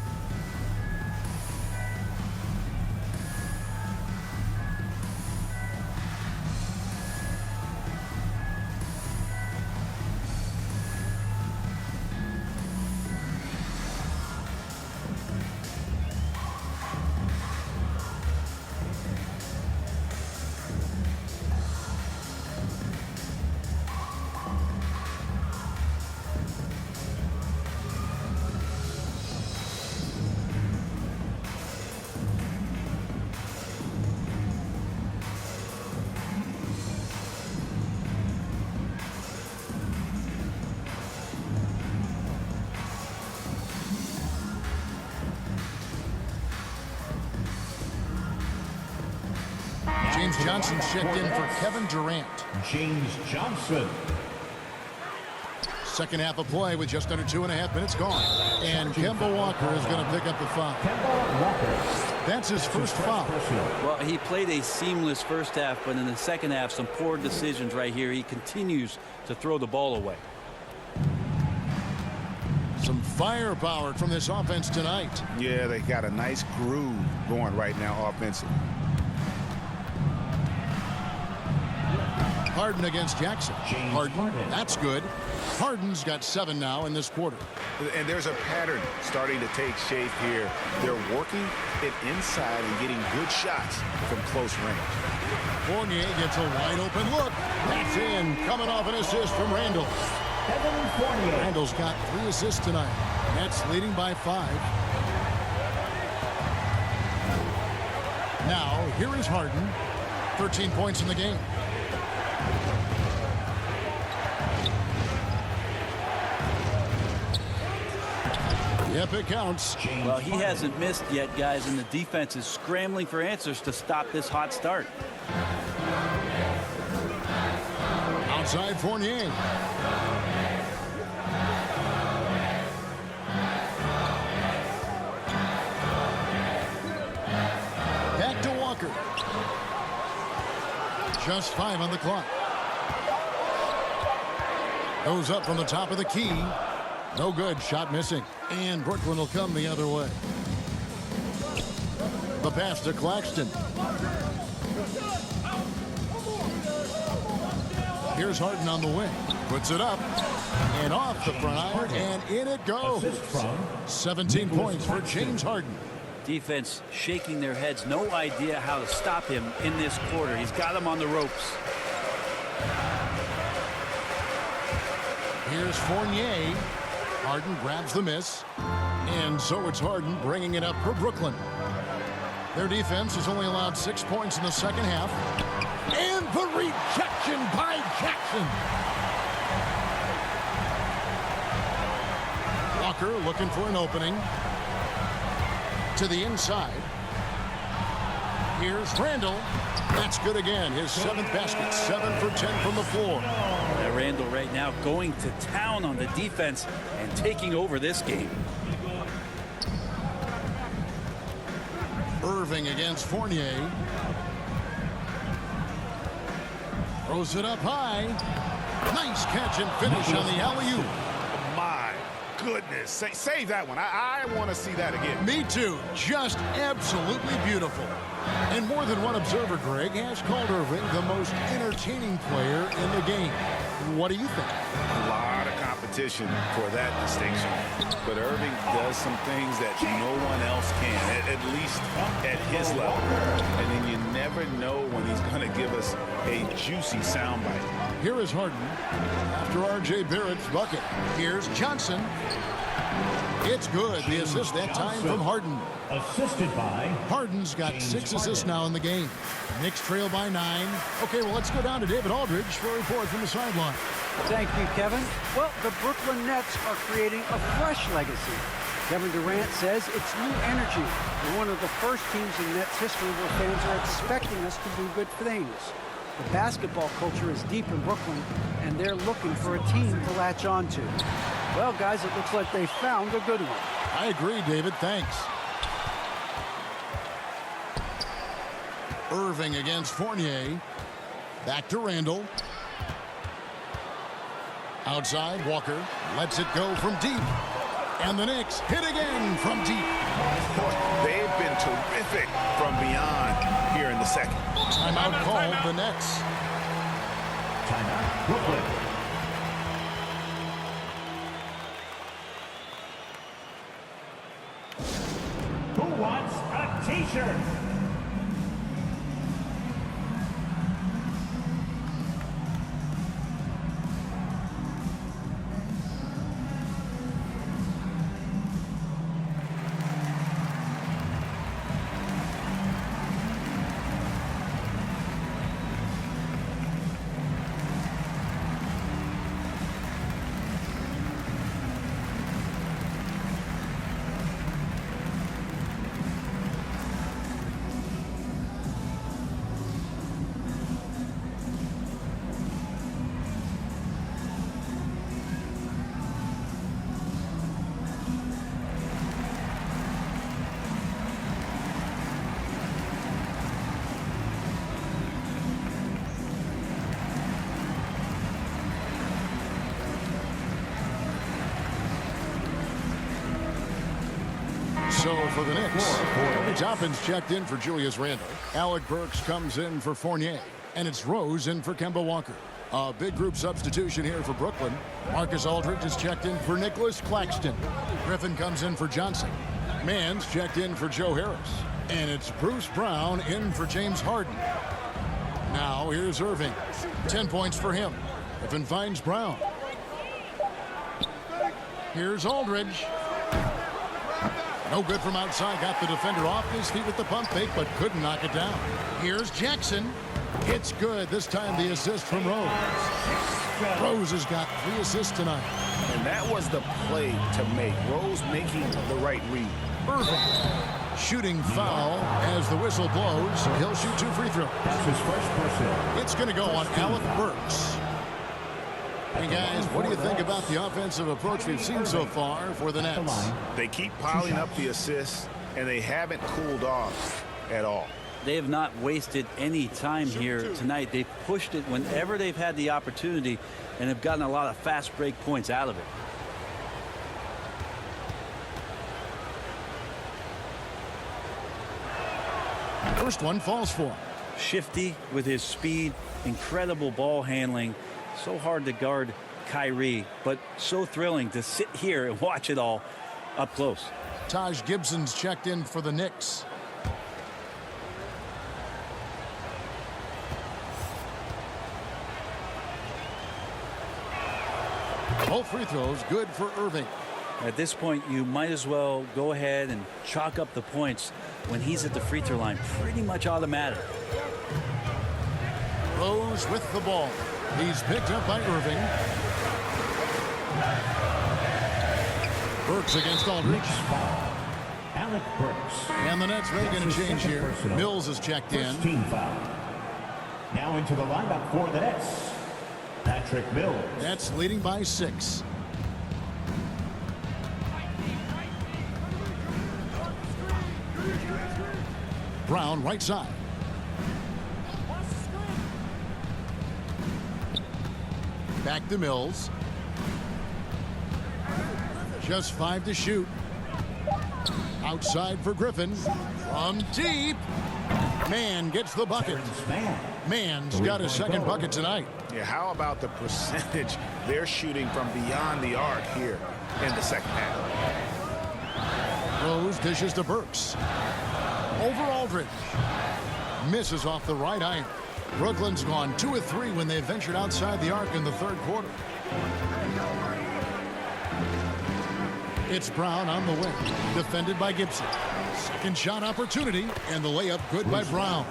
James Johnson checked in for Kevin Durant. James Johnson. Second half of play with just under 2.5 minutes gone. And Kemba Walker is going to pick up the foul. Kemba Walker. That's his first foul. Well, he played a seamless first half, but in the second half, some poor decisions right here. He continues to throw the ball away. Some firepower from this offense tonight. Yeah, they got a nice groove going right now offensively. Harden against Jackson. Harden, that's good. Harden's got 7 now in this quarter. And there's a pattern starting to take shape here. They're working it inside and getting good shots from close range. Fournier gets a wide open look. That's in. Coming off an assist from Randall. Kevin Fournier. Randall's got 3 assists tonight. Nets leading by 5. Now, here is Harden. 13 points in the game. Yep, it counts. Well, he hasn't missed yet, guys, and the defense is scrambling for answers to stop this hot start. Outside Fournier. Back to Walker. Just 5 on the clock. Goes up from the top of the key. No good. Shot missing. And Brooklyn will come the other way. The pass to Claxton. Here's Harden on the wing. Puts it up. And off the front iron. And in it goes. 17 points for James Harden. Defense shaking their heads. No idea how to stop him in this quarter. He's got him on the ropes. Here's Fournier. Harden grabs the miss. And so it's Harden bringing it up for Brooklyn. Their defense has only allowed 6 points in the second half. And the rejection by Jackson. Walker looking for an opening. To the inside. Here's Randall. That's good again. His 7th basket. 7 for 10 from the floor. Randall right now going to town on the defense and taking over this game. Irving against Fournier. Throws it up high. Nice catch and finish on the alley-oop. My goodness. Save that one. I want to see that again. Me too. Just absolutely beautiful. And more than one observer, Greg, has called Irving the most entertaining player in the game. What do you think? A lot of competition for that distinction. But Irving does some things that no one else can, at least at his level. And then you never know when he's going to give us a juicy soundbite. Here is Harden after R.J. Barrett's bucket. Here's Johnson. It's good. The assist that time from Harden. Assisted by Harden's got 6 assists now in the game. Knicks trail by 9. Okay, well, let's go down to David Aldridge for a report from the sideline. Thank you, Kevin. Well, the Brooklyn Nets are creating a fresh legacy. Kevin Durant says it's new energy. We're one of the first teams in Nets history where fans are expecting us to do good things. The basketball culture is deep in Brooklyn, and they're looking for a team to latch on to. Well, guys, it looks like they found a good one. I agree, David. Thanks. Irving against Fournier. Back to Randall. Outside, Walker lets it go from deep. And the Knicks hit again from deep. They've been terrific from beyond here in the second. Timeout called the Nets. Timeout, Brooklyn. Who wants a t-shirt? So for the Knicks, Toppin's checked in for Julius Randle. Alec Burks comes in for Fournier. And it's Rose in for Kemba Walker. A big group substitution here for Brooklyn. Marcus Aldridge is checked in for Nicholas Claxton. Griffin comes in for Johnson. Mann's checked in for Joe Harris. And it's Bruce Brown in for James Harden. Now here's Irving. 10 points for him. Griffin finds Brown. Here's Aldridge. No good from outside. Got the defender off his feet with the pump fake, but couldn't knock it down. Here's Jackson. It's good. This time the assist from Rose. Rose has got 3 assists tonight. And that was the play to make. Rose making the right read. Irving. Shooting foul as the whistle blows. He'll shoot 2 free throws. That's his first personal. It's going to go on Alec Burks. Hey guys, what do you think about the offensive approach we've seen so far for the Nets? They keep piling up the assists, and they haven't cooled off at all. They have not wasted any time here tonight. They've pushed it whenever they've had the opportunity and have gotten a lot of fast break points out of it. First one falls for him. Shifty with his speed, incredible ball handling. So hard to guard Kyrie, but so thrilling to sit here and watch it all up close. Taj Gibson's checked in for the Knicks. Both free throws good for Irving. At this point, you might as well go ahead and chalk up the points when he's at the free throw line. Pretty much automatic. Rose with the ball. He's picked up by Irving. Burks against Aldridge. Alec Burks. And the Nets making a change here. Personal. Mills is checked in. First team foul. Now into the lineup for the Nets, Patrick Mills. Nets leading by 6. Brown right side. Back to Mills. Just 5 to shoot. Outside for Griffin. From deep. Mann gets the bucket. Mann's got his second bucket tonight. Yeah, how about the percentage they're shooting from beyond the arc here in the second half? Rose dishes to Burks. Over Aldridge. Misses off the right iron. Brooklyn's gone 2 of 3 when they ventured outside the arc in the third quarter. It's Brown on the wing. Defended by Gibson. Second shot opportunity, and the layup good by Brown.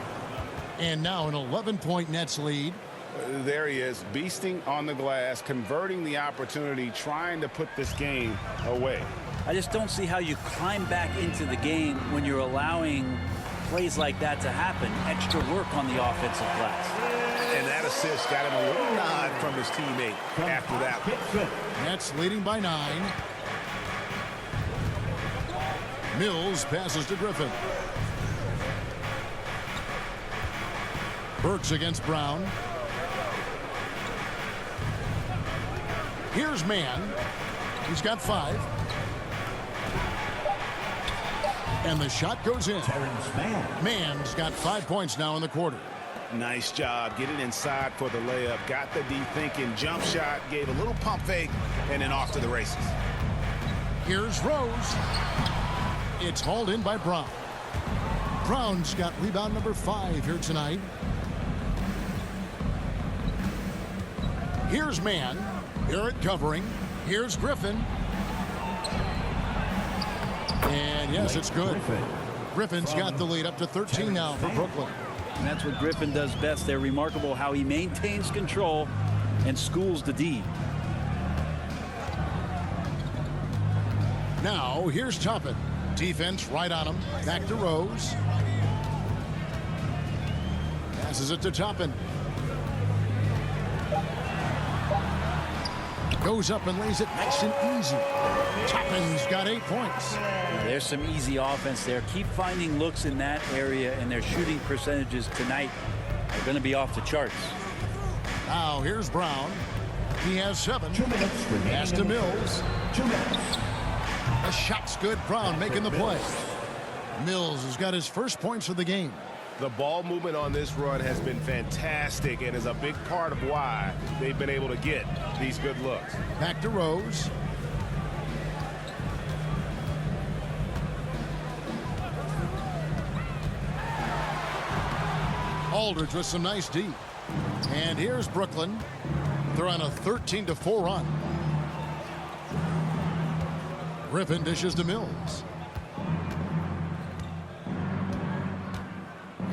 And now an 11-point Nets lead. There he is, beasting on the glass, converting the opportunity, trying to put this game away. I just don't see how you climb back into the game when you're allowing plays like that to happen. Extra work on the offensive glass. And that assist got him a little nod from his teammate after that one. Nets leading by 9. Mills passes to Griffin. Burks against Brown. Here's Mann. He's got 5. And the shot goes in. Mann's got 5 points now in the quarter. Nice job getting inside for the layup. Got the D thinking. Jump shot. Gave a little pump fake. And then off to the races. Here's Rose. It's hauled in by Brown. Brown's got rebound number 5 here tonight. Here's Mann. Barrett covering. Here's Griffin. And yes, it's good. Griffin's got the lead up to 13 now for Brooklyn. And that's what Griffin does best. They're remarkable how he maintains control and schools the D. Now, here's Toppin. Defense right on him. Back to Rose. Passes it to Toppin. Goes up and lays it nice and easy. Toppin's got 8 points. There's some easy offense there. Keep finding looks in that area, and their shooting percentages tonight are going to be off the charts. Now, here's Brown. He has 7. Pass to Mills. 2 minutes. A shot's good. Brown making the play. Mills has got his first points of the game. The ball movement on this run has been fantastic and is a big part of why they've been able to get these good looks. Back to Rose. Aldridge with some nice D. And here's Brooklyn. They're on a 13-4 run. Griffin dishes to Mills.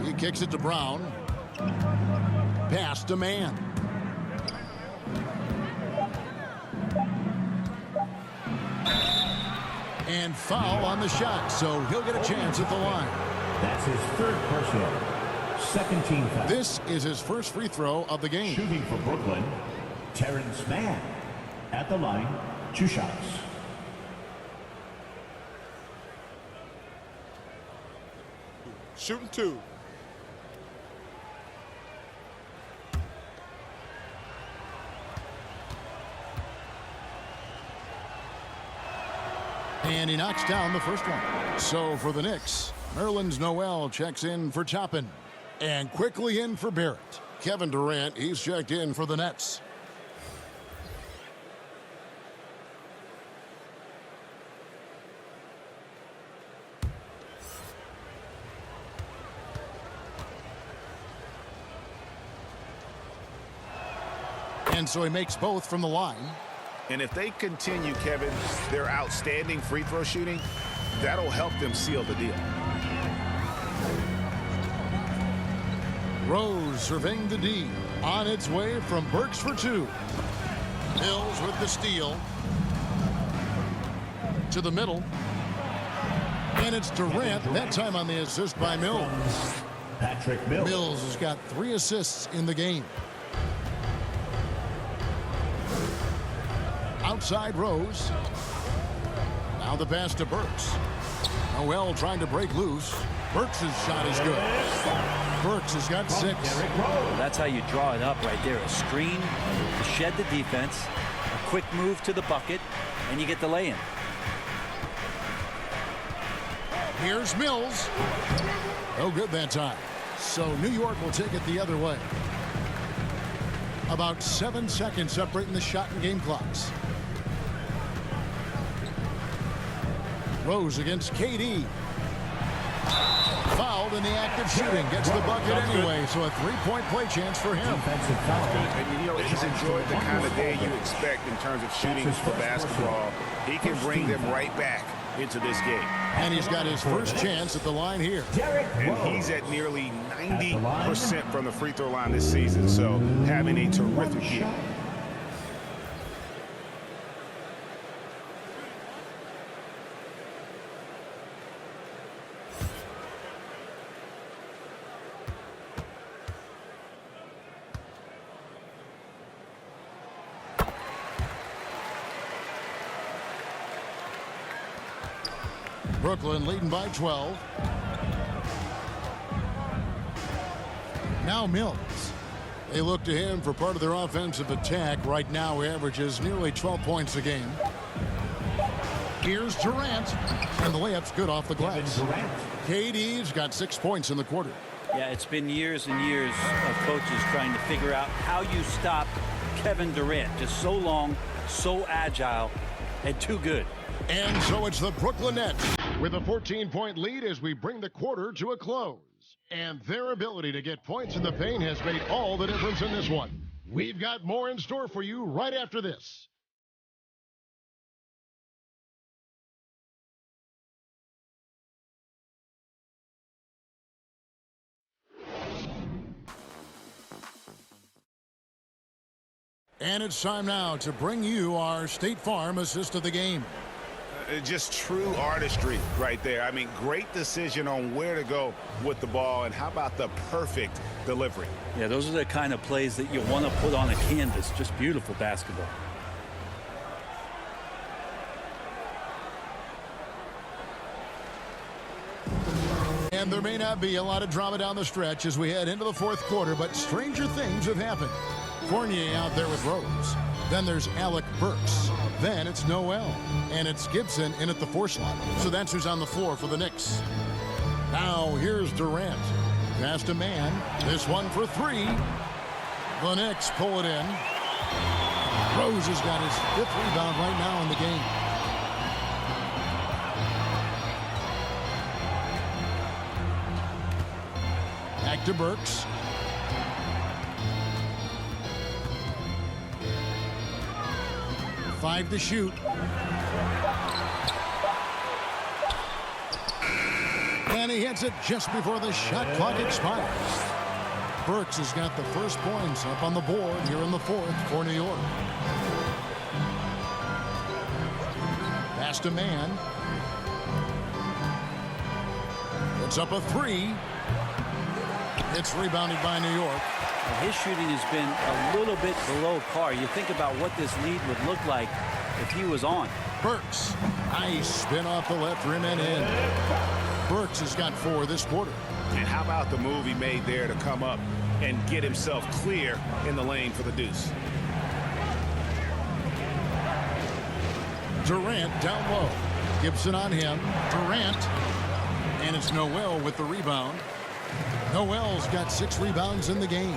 He kicks it to Brown. Pass to Mann. And foul on the shot, so he'll get a chance at the line. That's his third personal. Second team foul. This is his first free throw of the game. Shooting for Brooklyn, Terrence Mann. At the line, 2 shots. Shooting 2. And he knocks down the first one. So for the Knicks, Nerlens Noel checks in for Toppin. And quickly in for Barrett. Kevin Durant, he's checked in for the Nets. And so he makes both from the line. And if they continue, Kevin, their outstanding free throw shooting, that'll help them seal the deal. Rose surveying the D. On its way from Burks for 2. Mills with the steal. To the middle. And it's Durant, that time on the assist by Mills. Patrick Mills. Mills has got 3 assists in the game. Outside Rose. Now the pass to Burks. Noel trying to break loose. Burks' shot is good. Burks has got 6. That's how you draw it up right there. A screen to shed the defense, a quick move to the bucket, and you get the lay-in. Here's Mills. No good that time. So New York will take it the other way. About 7 seconds separating the shot and game clocks. Rose against KD. Fouled in the act of shooting. Gets the bucket anyway, so a 3-point play chance for him. And, you know, he's enjoyed the kind of day you expect in terms of shooting for basketball. He can bring them right back into this game. And he's got his first chance at the line here. And he's at nearly 90% from the free throw line this season, so having a terrific year. Brooklyn leading by 12. Now Mills. They look to him for part of their offensive attack. Right now he averages nearly 12 points a game. Here's Durant. And the layup's good off the glass. KD's got 6 points in the quarter. Yeah, it's been years and years of coaches trying to figure out how you stop Kevin Durant. Just so long, so agile, and too good. And so it's the Brooklyn Nets with a 14-point lead as we bring the quarter to a close. And their ability to get points in the paint has made all the difference in this one. We've got more in store for you right after this. And it's time now to bring you our State Farm assist of the game. Just true artistry right there. I mean, great decision on where to go with the ball, and how about the perfect delivery? Yeah, those are the kind of plays that you want to put on a canvas. Just beautiful basketball. And there may not be a lot of drama down the stretch as we head into the fourth quarter, but stranger things have happened. Fournier out there with Rose. Then there's Alec Burks. Then it's Noel. And it's Gibson in at the 4 slot. So that's who's on the floor for the Knicks. Now here's Durant. Pass to man. This one for 3. The Knicks pull it in. Rose has got his 5th rebound right now in the game. Back to Burks. Five to shoot. And he hits it just before the shot clock expires. Burks has got the first points up on the board here in the 4th for New York. Pass to man. It's up a 3. It's rebounded by New York. His shooting has been a little bit below par. You think about what this lead would look like if he was on. Burks. Nice spin off the left rim and in. Burks has got 4 this quarter. And how about the move he made there to come up and get himself clear in the lane for the deuce? Durant down low. Gibson on him. Durant. And it's Noel with the rebound. Noel's got 6 rebounds in the game.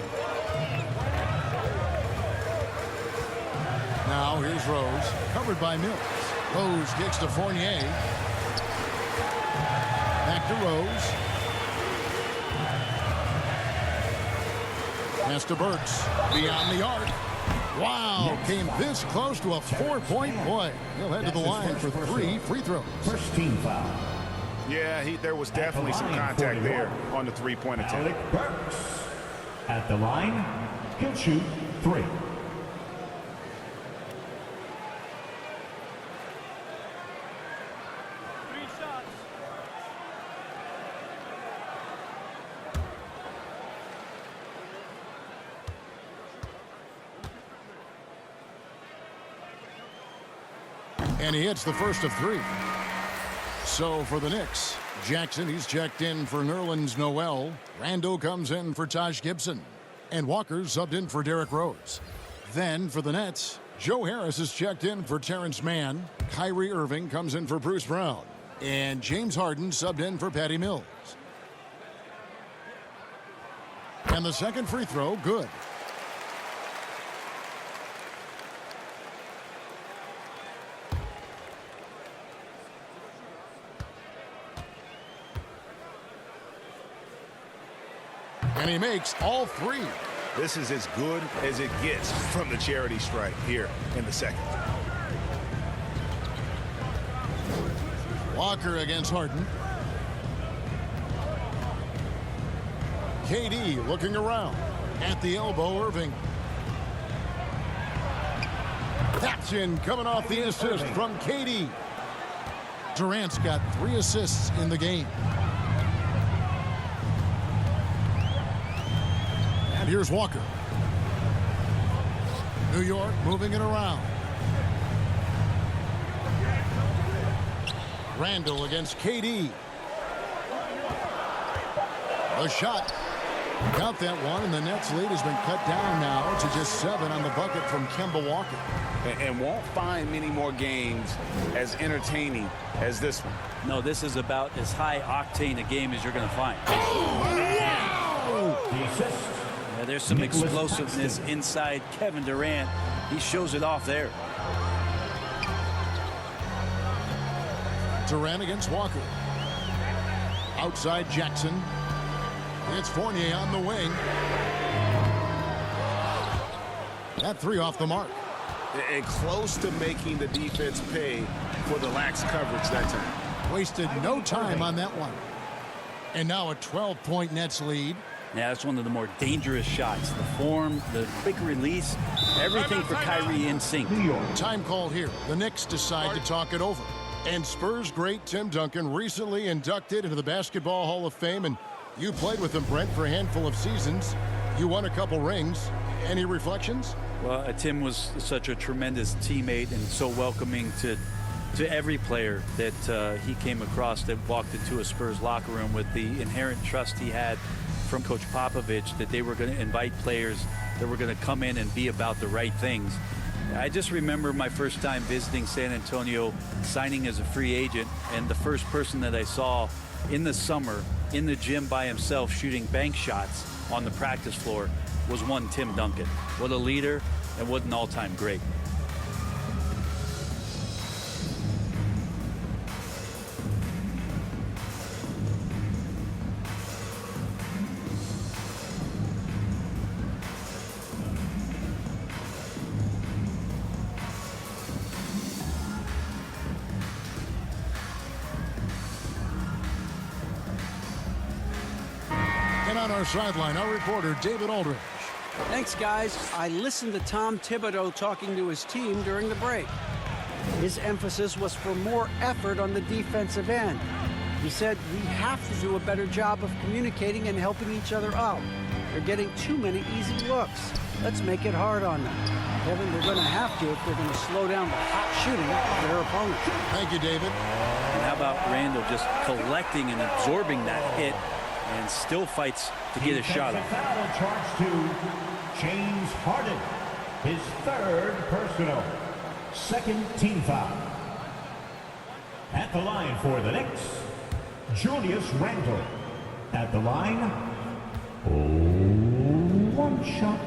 Now here's Rose, covered by Mills. Rose kicks to Fournier. Back to Rose. Pass to Burks. Beyond the arc. Wow, came this close to a 4-point play. He'll head to the line for 3 free throws. First team foul. Yeah, there was definitely some contact there on the 3-point attempt. Alec Burks. At the line, he'll shoot 3. And he hits the first of 3. So for the Knicks, Jackson, he's checked in for Nerlens Noel. Randall comes in for Taj Gibson. And Walker's subbed in for Derrick Rose. Then for the Nets, Joe Harris is checked in for Terrence Mann. Kyrie Irving comes in for Bruce Brown. And James Harden subbed in for Patty Mills. And the second free throw, good. And he makes all three. This is as good as it gets from the charity stripe here in the second. Walker against Harden. KD looking around. At the elbow, Irving. That's in, coming off the assist from KD. Durant's got 3 assists in the game. And here's Walker. New York moving it around. Randall against KD. The shot. Got that one, and the Nets lead has been cut down now to just 7 on the bucket from Kemba Walker. And won't find many more games as entertaining as this one. No, this is about as high-octane a game as you're going to find. Yeah, there's some explosiveness inside Kevin Durant. He shows it off there. Durant against Walker. Outside Jackson. It's Fournier on the wing. That 3 off the mark. And close to making the defense pay for the lax coverage that time. Wasted no time on that one. And now a 12-point Nets lead. Yeah, that's one of the more dangerous shots. The form, the quick release, everything for Kyrie in sync. Time called here. The Knicks decide to talk it over. And Spurs great Tim Duncan recently inducted into the Basketball Hall of Fame. And you played with him, Brent, for a handful of seasons. You won a couple rings. Any reflections? Well, Tim was such a tremendous teammate and so welcoming to every player that he came across that walked into a Spurs locker room with the inherent trust he had from Coach Popovich that they were going to invite players that were going to come in and be about the right things. I just remember my first time visiting San Antonio, signing as a free agent, and the first person that I saw in the summer in the gym by himself shooting bank shots on the practice floor was one Tim Duncan. What a leader and what an all-time great. And on our sideline, our reporter, David Aldridge. Thanks, guys. I listened to Tom Thibodeau talking to his team during the break. His emphasis was for more effort on the defensive end. He said we have to do a better job of communicating and helping each other out. They're getting too many easy looks. Let's make it hard on them. Kevin, they're going to have to if they're going to slow down the hot shooting of their opponents. Thank you, David. And how about Randall just collecting and absorbing that hit and still fights to get a shot off. Foul charged to James Harden, his 3rd personal, 2nd team foul. At the line for the Knicks, Julius Randle. At the line, one shot.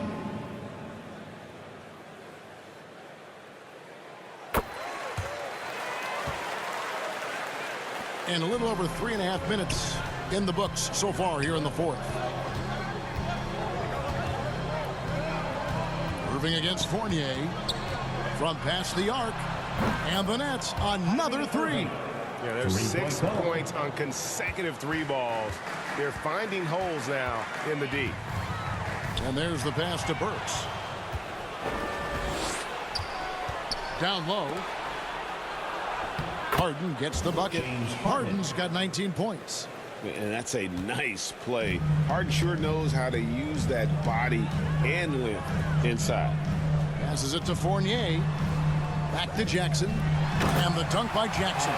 And a little over 3.5 minutes in the books so far here in the 4th. Irving against Fournier from past the arc. And the Nets, another 3. Yeah, there's 6 points on consecutive 3 balls. They're finding holes now in the D. And there's the pass to Burks. Down low. Harden gets the bucket. Harden's got 19 points. And that's a nice play. Harden sure knows how to use that body and length inside. Passes it to Fournier. Back to Jackson. And the dunk by Jackson.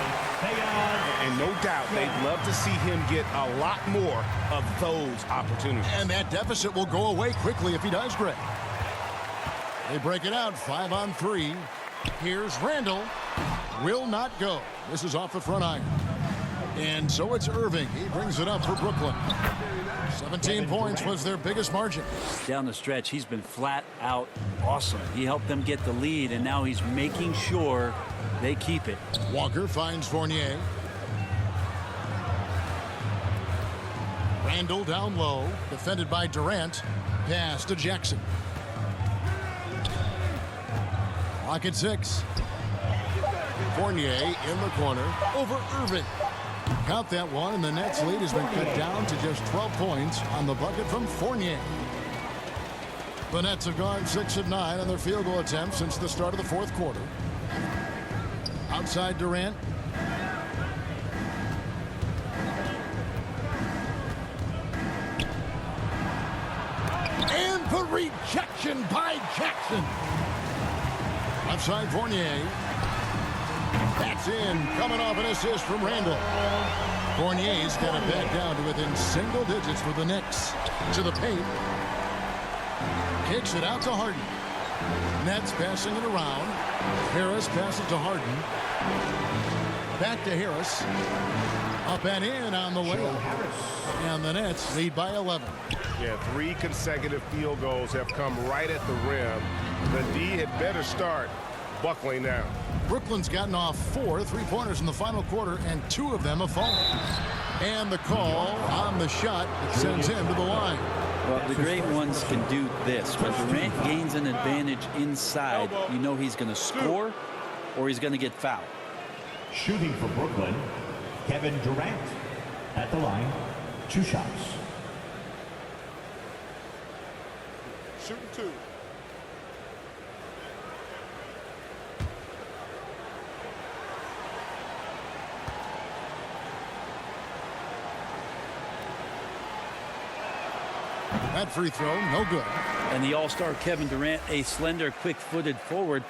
And no doubt they'd love to see him get a lot more of those opportunities. And that deficit will go away quickly if he does, Greg. They break it out 5 on 3. Here's Randall. Will not go. This is off the front iron. And so it's Irving. He brings it up for Brooklyn. 17 points was their biggest margin. Down the stretch, he's been flat out awesome. He helped them get the lead, and now he's making sure they keep it. Walker finds Fournier. Randall down low, defended by Durant. Pass to Jackson. Clock at 6. Fournier in the corner over Irving. Count that one, and the Nets' lead has been cut down to just 12 points on the bucket from Fournier. The Nets have gone 6 of 9 on their field goal attempts since the start of the fourth quarter. Outside Durant. And the rejection by Jackson. Outside Fournier. That's in, coming off an assist from Randall. Fournier's got it back down to within single digits for the Knicks. To the paint. Kicks it out to Harden. Nets passing it around. Harris passes to Harden. Back to Harris. Up and in on the layup. And the Nets lead by 11. Yeah, 3 consecutive field goals have come right at the rim. The D had better start buckling down. Brooklyn's gotten off 4 3-pointers in the final quarter, and 2 of them have fallen. And the call on the shot that sends him to the line. Well, the great ones can do this. When Durant gains an advantage inside, you know he's going to score or he's going to get fouled. Shooting for Brooklyn, Kevin Durant. At the line, 2 shots. Shooting 2. That free throw, no good. And the all-star Kevin Durant, a slender, quick-footed forward,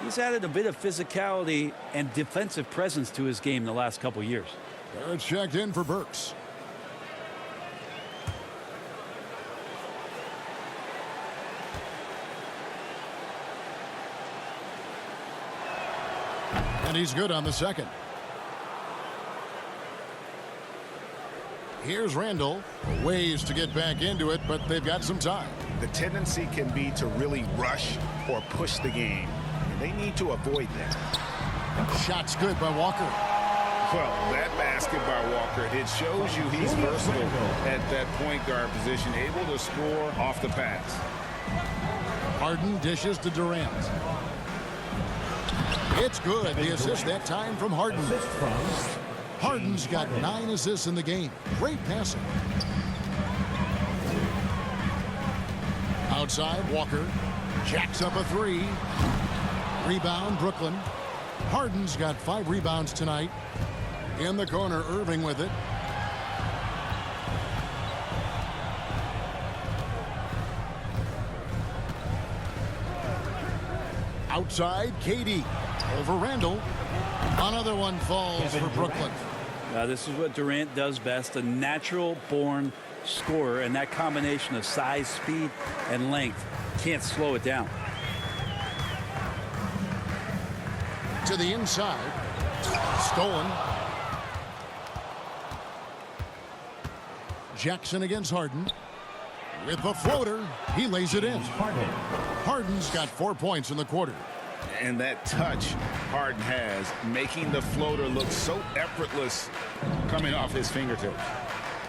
he's added a bit of physicality and defensive presence to his game the last couple years. It's checked in for Burks. And he's good on the second. Here's Randall. Ways to get back into it, but they've got some time. The tendency can be to really rush or push the game, and they need to avoid that. Shot's good by Walker. Well, that basket by Walker, it shows you he's versatile at that point guard position, able to score off the pass. Harden dishes to Durant. It's good. The assist that time from Harden. Harden's got 9 assists in the game. Great passing. Outside, Walker jacks up a 3. Rebound, Brooklyn. Harden's got 5 rebounds tonight. In the corner, Irving with it. Outside, KD. Over Randall. Another one falls for Brooklyn. This is what Durant does best, a natural-born scorer, and that combination of size, speed, and length can't slow it down. To the inside. Stolen. Jackson against Harden. With the floater, he lays it in. Harden's got 4 points in the quarter. And that touch Harden has, making the floater look so effortless coming off his fingertips.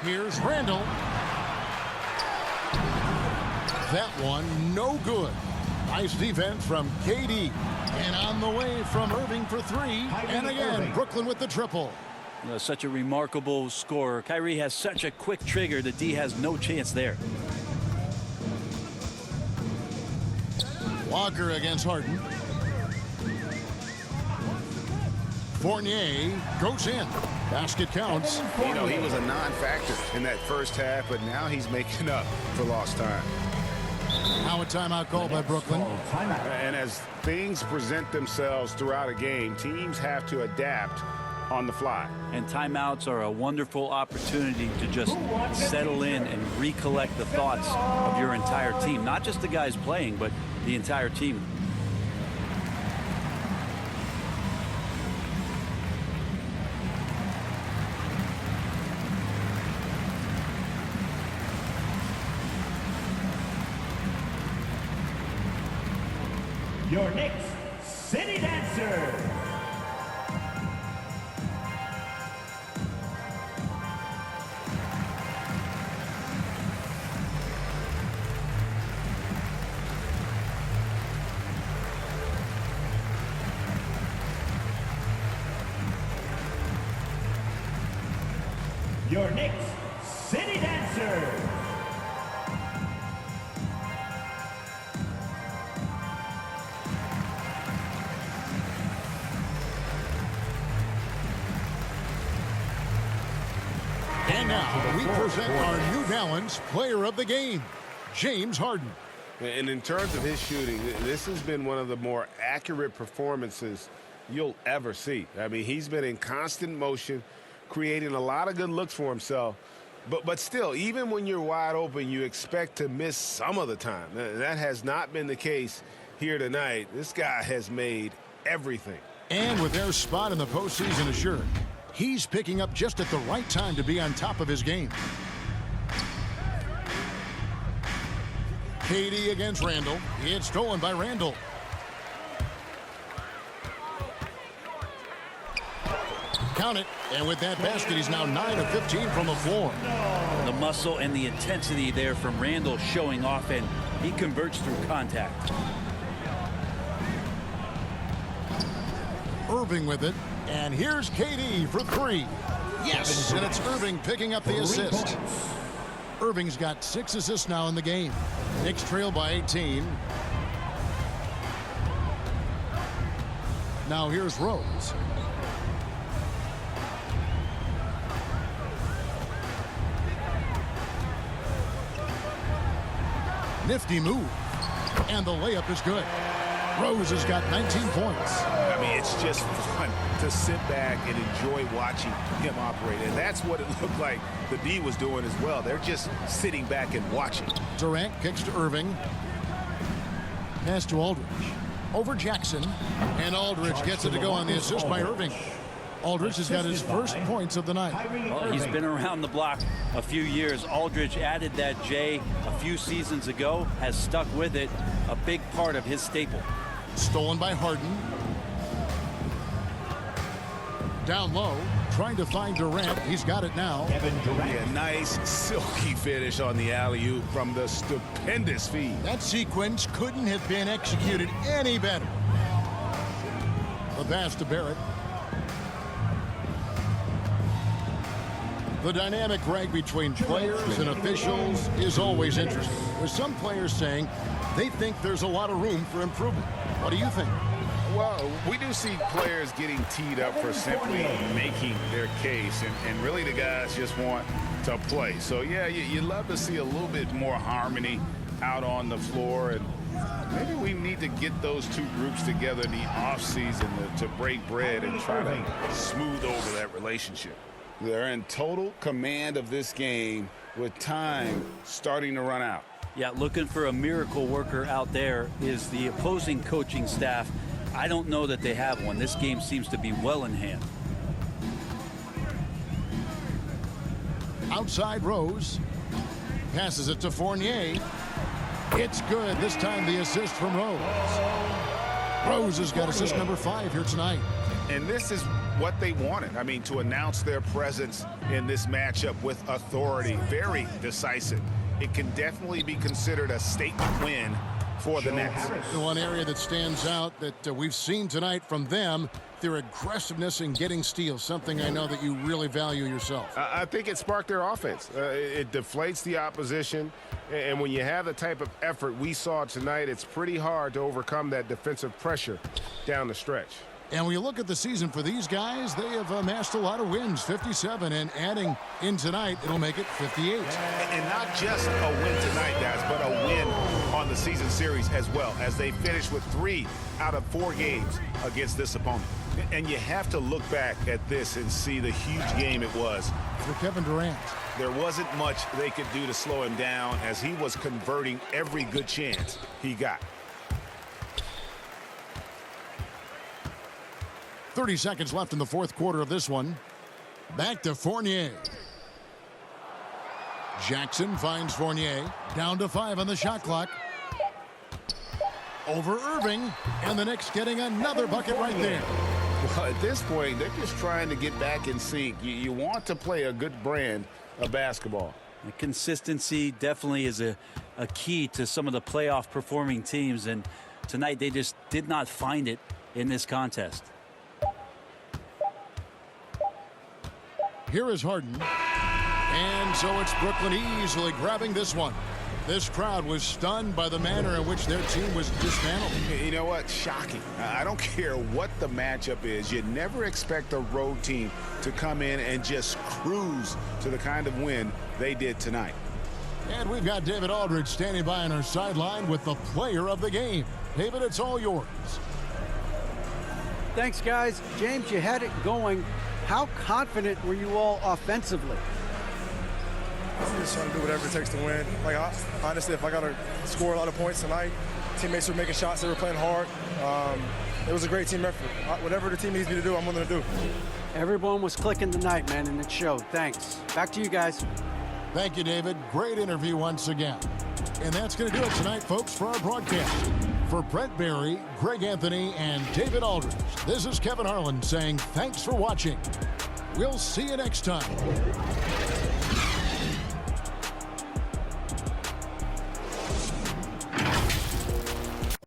Here's Randall. That one, no good. Nice defense from KD. And on the way from Irving for 3. And again, Brooklyn with the triple. Such a remarkable scorer. Kyrie has such a quick trigger that D has no chance there. Walker against Harden. Fournier goes in. Basket counts. You know, he was a non-factor in that first half, but now he's making up for lost time. Now a timeout called by Brooklyn. And as things present themselves throughout a game, teams have to adapt on the fly. And timeouts are a wonderful opportunity to just settle in and recollect the thoughts of your entire team. Not just the guys playing, but the entire team. Your Knicks City Dancer. Your Knicks City Dancer. And now we present our New Balance Player of the Game, James Harden. And in terms of his shooting, this has been one of the more accurate performances you'll ever see. I mean, he's been in constant motion, creating a lot of good looks for himself. But still, even when you're wide open, you expect to miss some of the time. That has not been the case here tonight. This guy has made everything. And with their spot in the postseason assured, he's picking up just at the right time to be on top of his game. KD against Randall. It's stolen by Randall. Count it. And with that basket, he's now 9 of 15 from the floor. The muscle and the intensity there from Randall showing off, and he converts through contact. Irving with it. And here's KD for three. Yes, and it's Irving picking up the assist. Irving's got 6 assists now in the game. Knicks trail by 18. Now here's Rose. Nifty move. And the layup is good. Rose has got 19 points. I mean, it's just fun to sit back and enjoy watching him operate. And that's what it looked like the D was doing as well. They're just sitting back and watching. Durant kicks to Irving. Pass to Aldridge. Over Jackson. And Aldridge gets it to go on the assist by Irving. Aldridge has got his first points of the night. Well, he's been around the block a few years. Aldridge added that J a few seasons ago, has stuck with it, a big part of his staple. Stolen by Harden. Down low, trying to find Durant. He's got it now. Yeah, nice silky finish on the alley-oop from the stupendous feed. That sequence couldn't have been executed any better. The pass to Barrett. The dynamic rag between players and officials is always interesting. With some players saying they think there's a lot of room for improvement. What do you think? Well, we do see players getting teed up for simply making their case, and really the guys just want to play. So, yeah, you love to see a little bit more harmony out on the floor, and maybe we need to get those two groups together in the offseason to break bread and try to smooth over that relationship. They're in total command of this game with time starting to run out. Yeah, looking for a miracle worker out there is the opposing coaching staff. I don't know that they have one. This game seems to be well in hand. Outside Rose. Passes it to Fournier. It's good. This time the assist from Rose. Rose has got assist number 5 here tonight. And this is what they wanted. I mean, to announce their presence in this matchup with authority. Very decisive. It can definitely be considered a statement win for the Nets. The one area that stands out that we've seen tonight from them, their aggressiveness in getting steals, something I know that you really value yourself. I think it sparked their offense. It deflates the opposition, and when you have the type of effort we saw tonight, it's pretty hard to overcome that defensive pressure down the stretch. And when you look at the season for these guys, they have amassed a lot of wins, 57, and adding in tonight, it'll make it 58. And not just a win tonight, guys, but a win on the season series as well, as they finished with 3 out of 4 games against this opponent. And you have to look back at this and see the huge game it was. For Kevin Durant. There wasn't much they could do to slow him down as he was converting every good chance he got. 30 seconds left in the fourth quarter of this one. Back to Fournier. Jackson finds Fournier. Down to 5 on the shot clock. Over Irving. And the Knicks getting another bucket right there. Well, at this point, they're just trying to get back in sync. You want to play a good brand of basketball. The consistency definitely is a key to some of the playoff performing teams. And tonight they just did not find it in this contest. Here is Harden. And so it's Brooklyn easily grabbing this one. This crowd was stunned by the manner in which their team was dismantled. You know what? Shocking. I don't care what the matchup is. You never expect a road team to come in and just cruise to the kind of win they did tonight. And we've got David Aldridge standing by on our sideline with the player of the game. David, it's all yours. Thanks, guys. James, you had it going. How confident were you all offensively? I'm just trying to do whatever it takes to win. Like, honestly, if I got to score a lot of points tonight, teammates were making shots, they were playing hard. It was a great team effort. Whatever the team needs me to do, I'm willing to do. Everyone was clicking tonight, man, and it showed. Thanks. Back to you guys. Thank you, David. Great interview once again. And that's going to do it tonight, folks, for our broadcast. For Brent Barry, Greg Anthony, and David Aldridge, this is Kevin Harlan saying thanks for watching. We'll see you next time.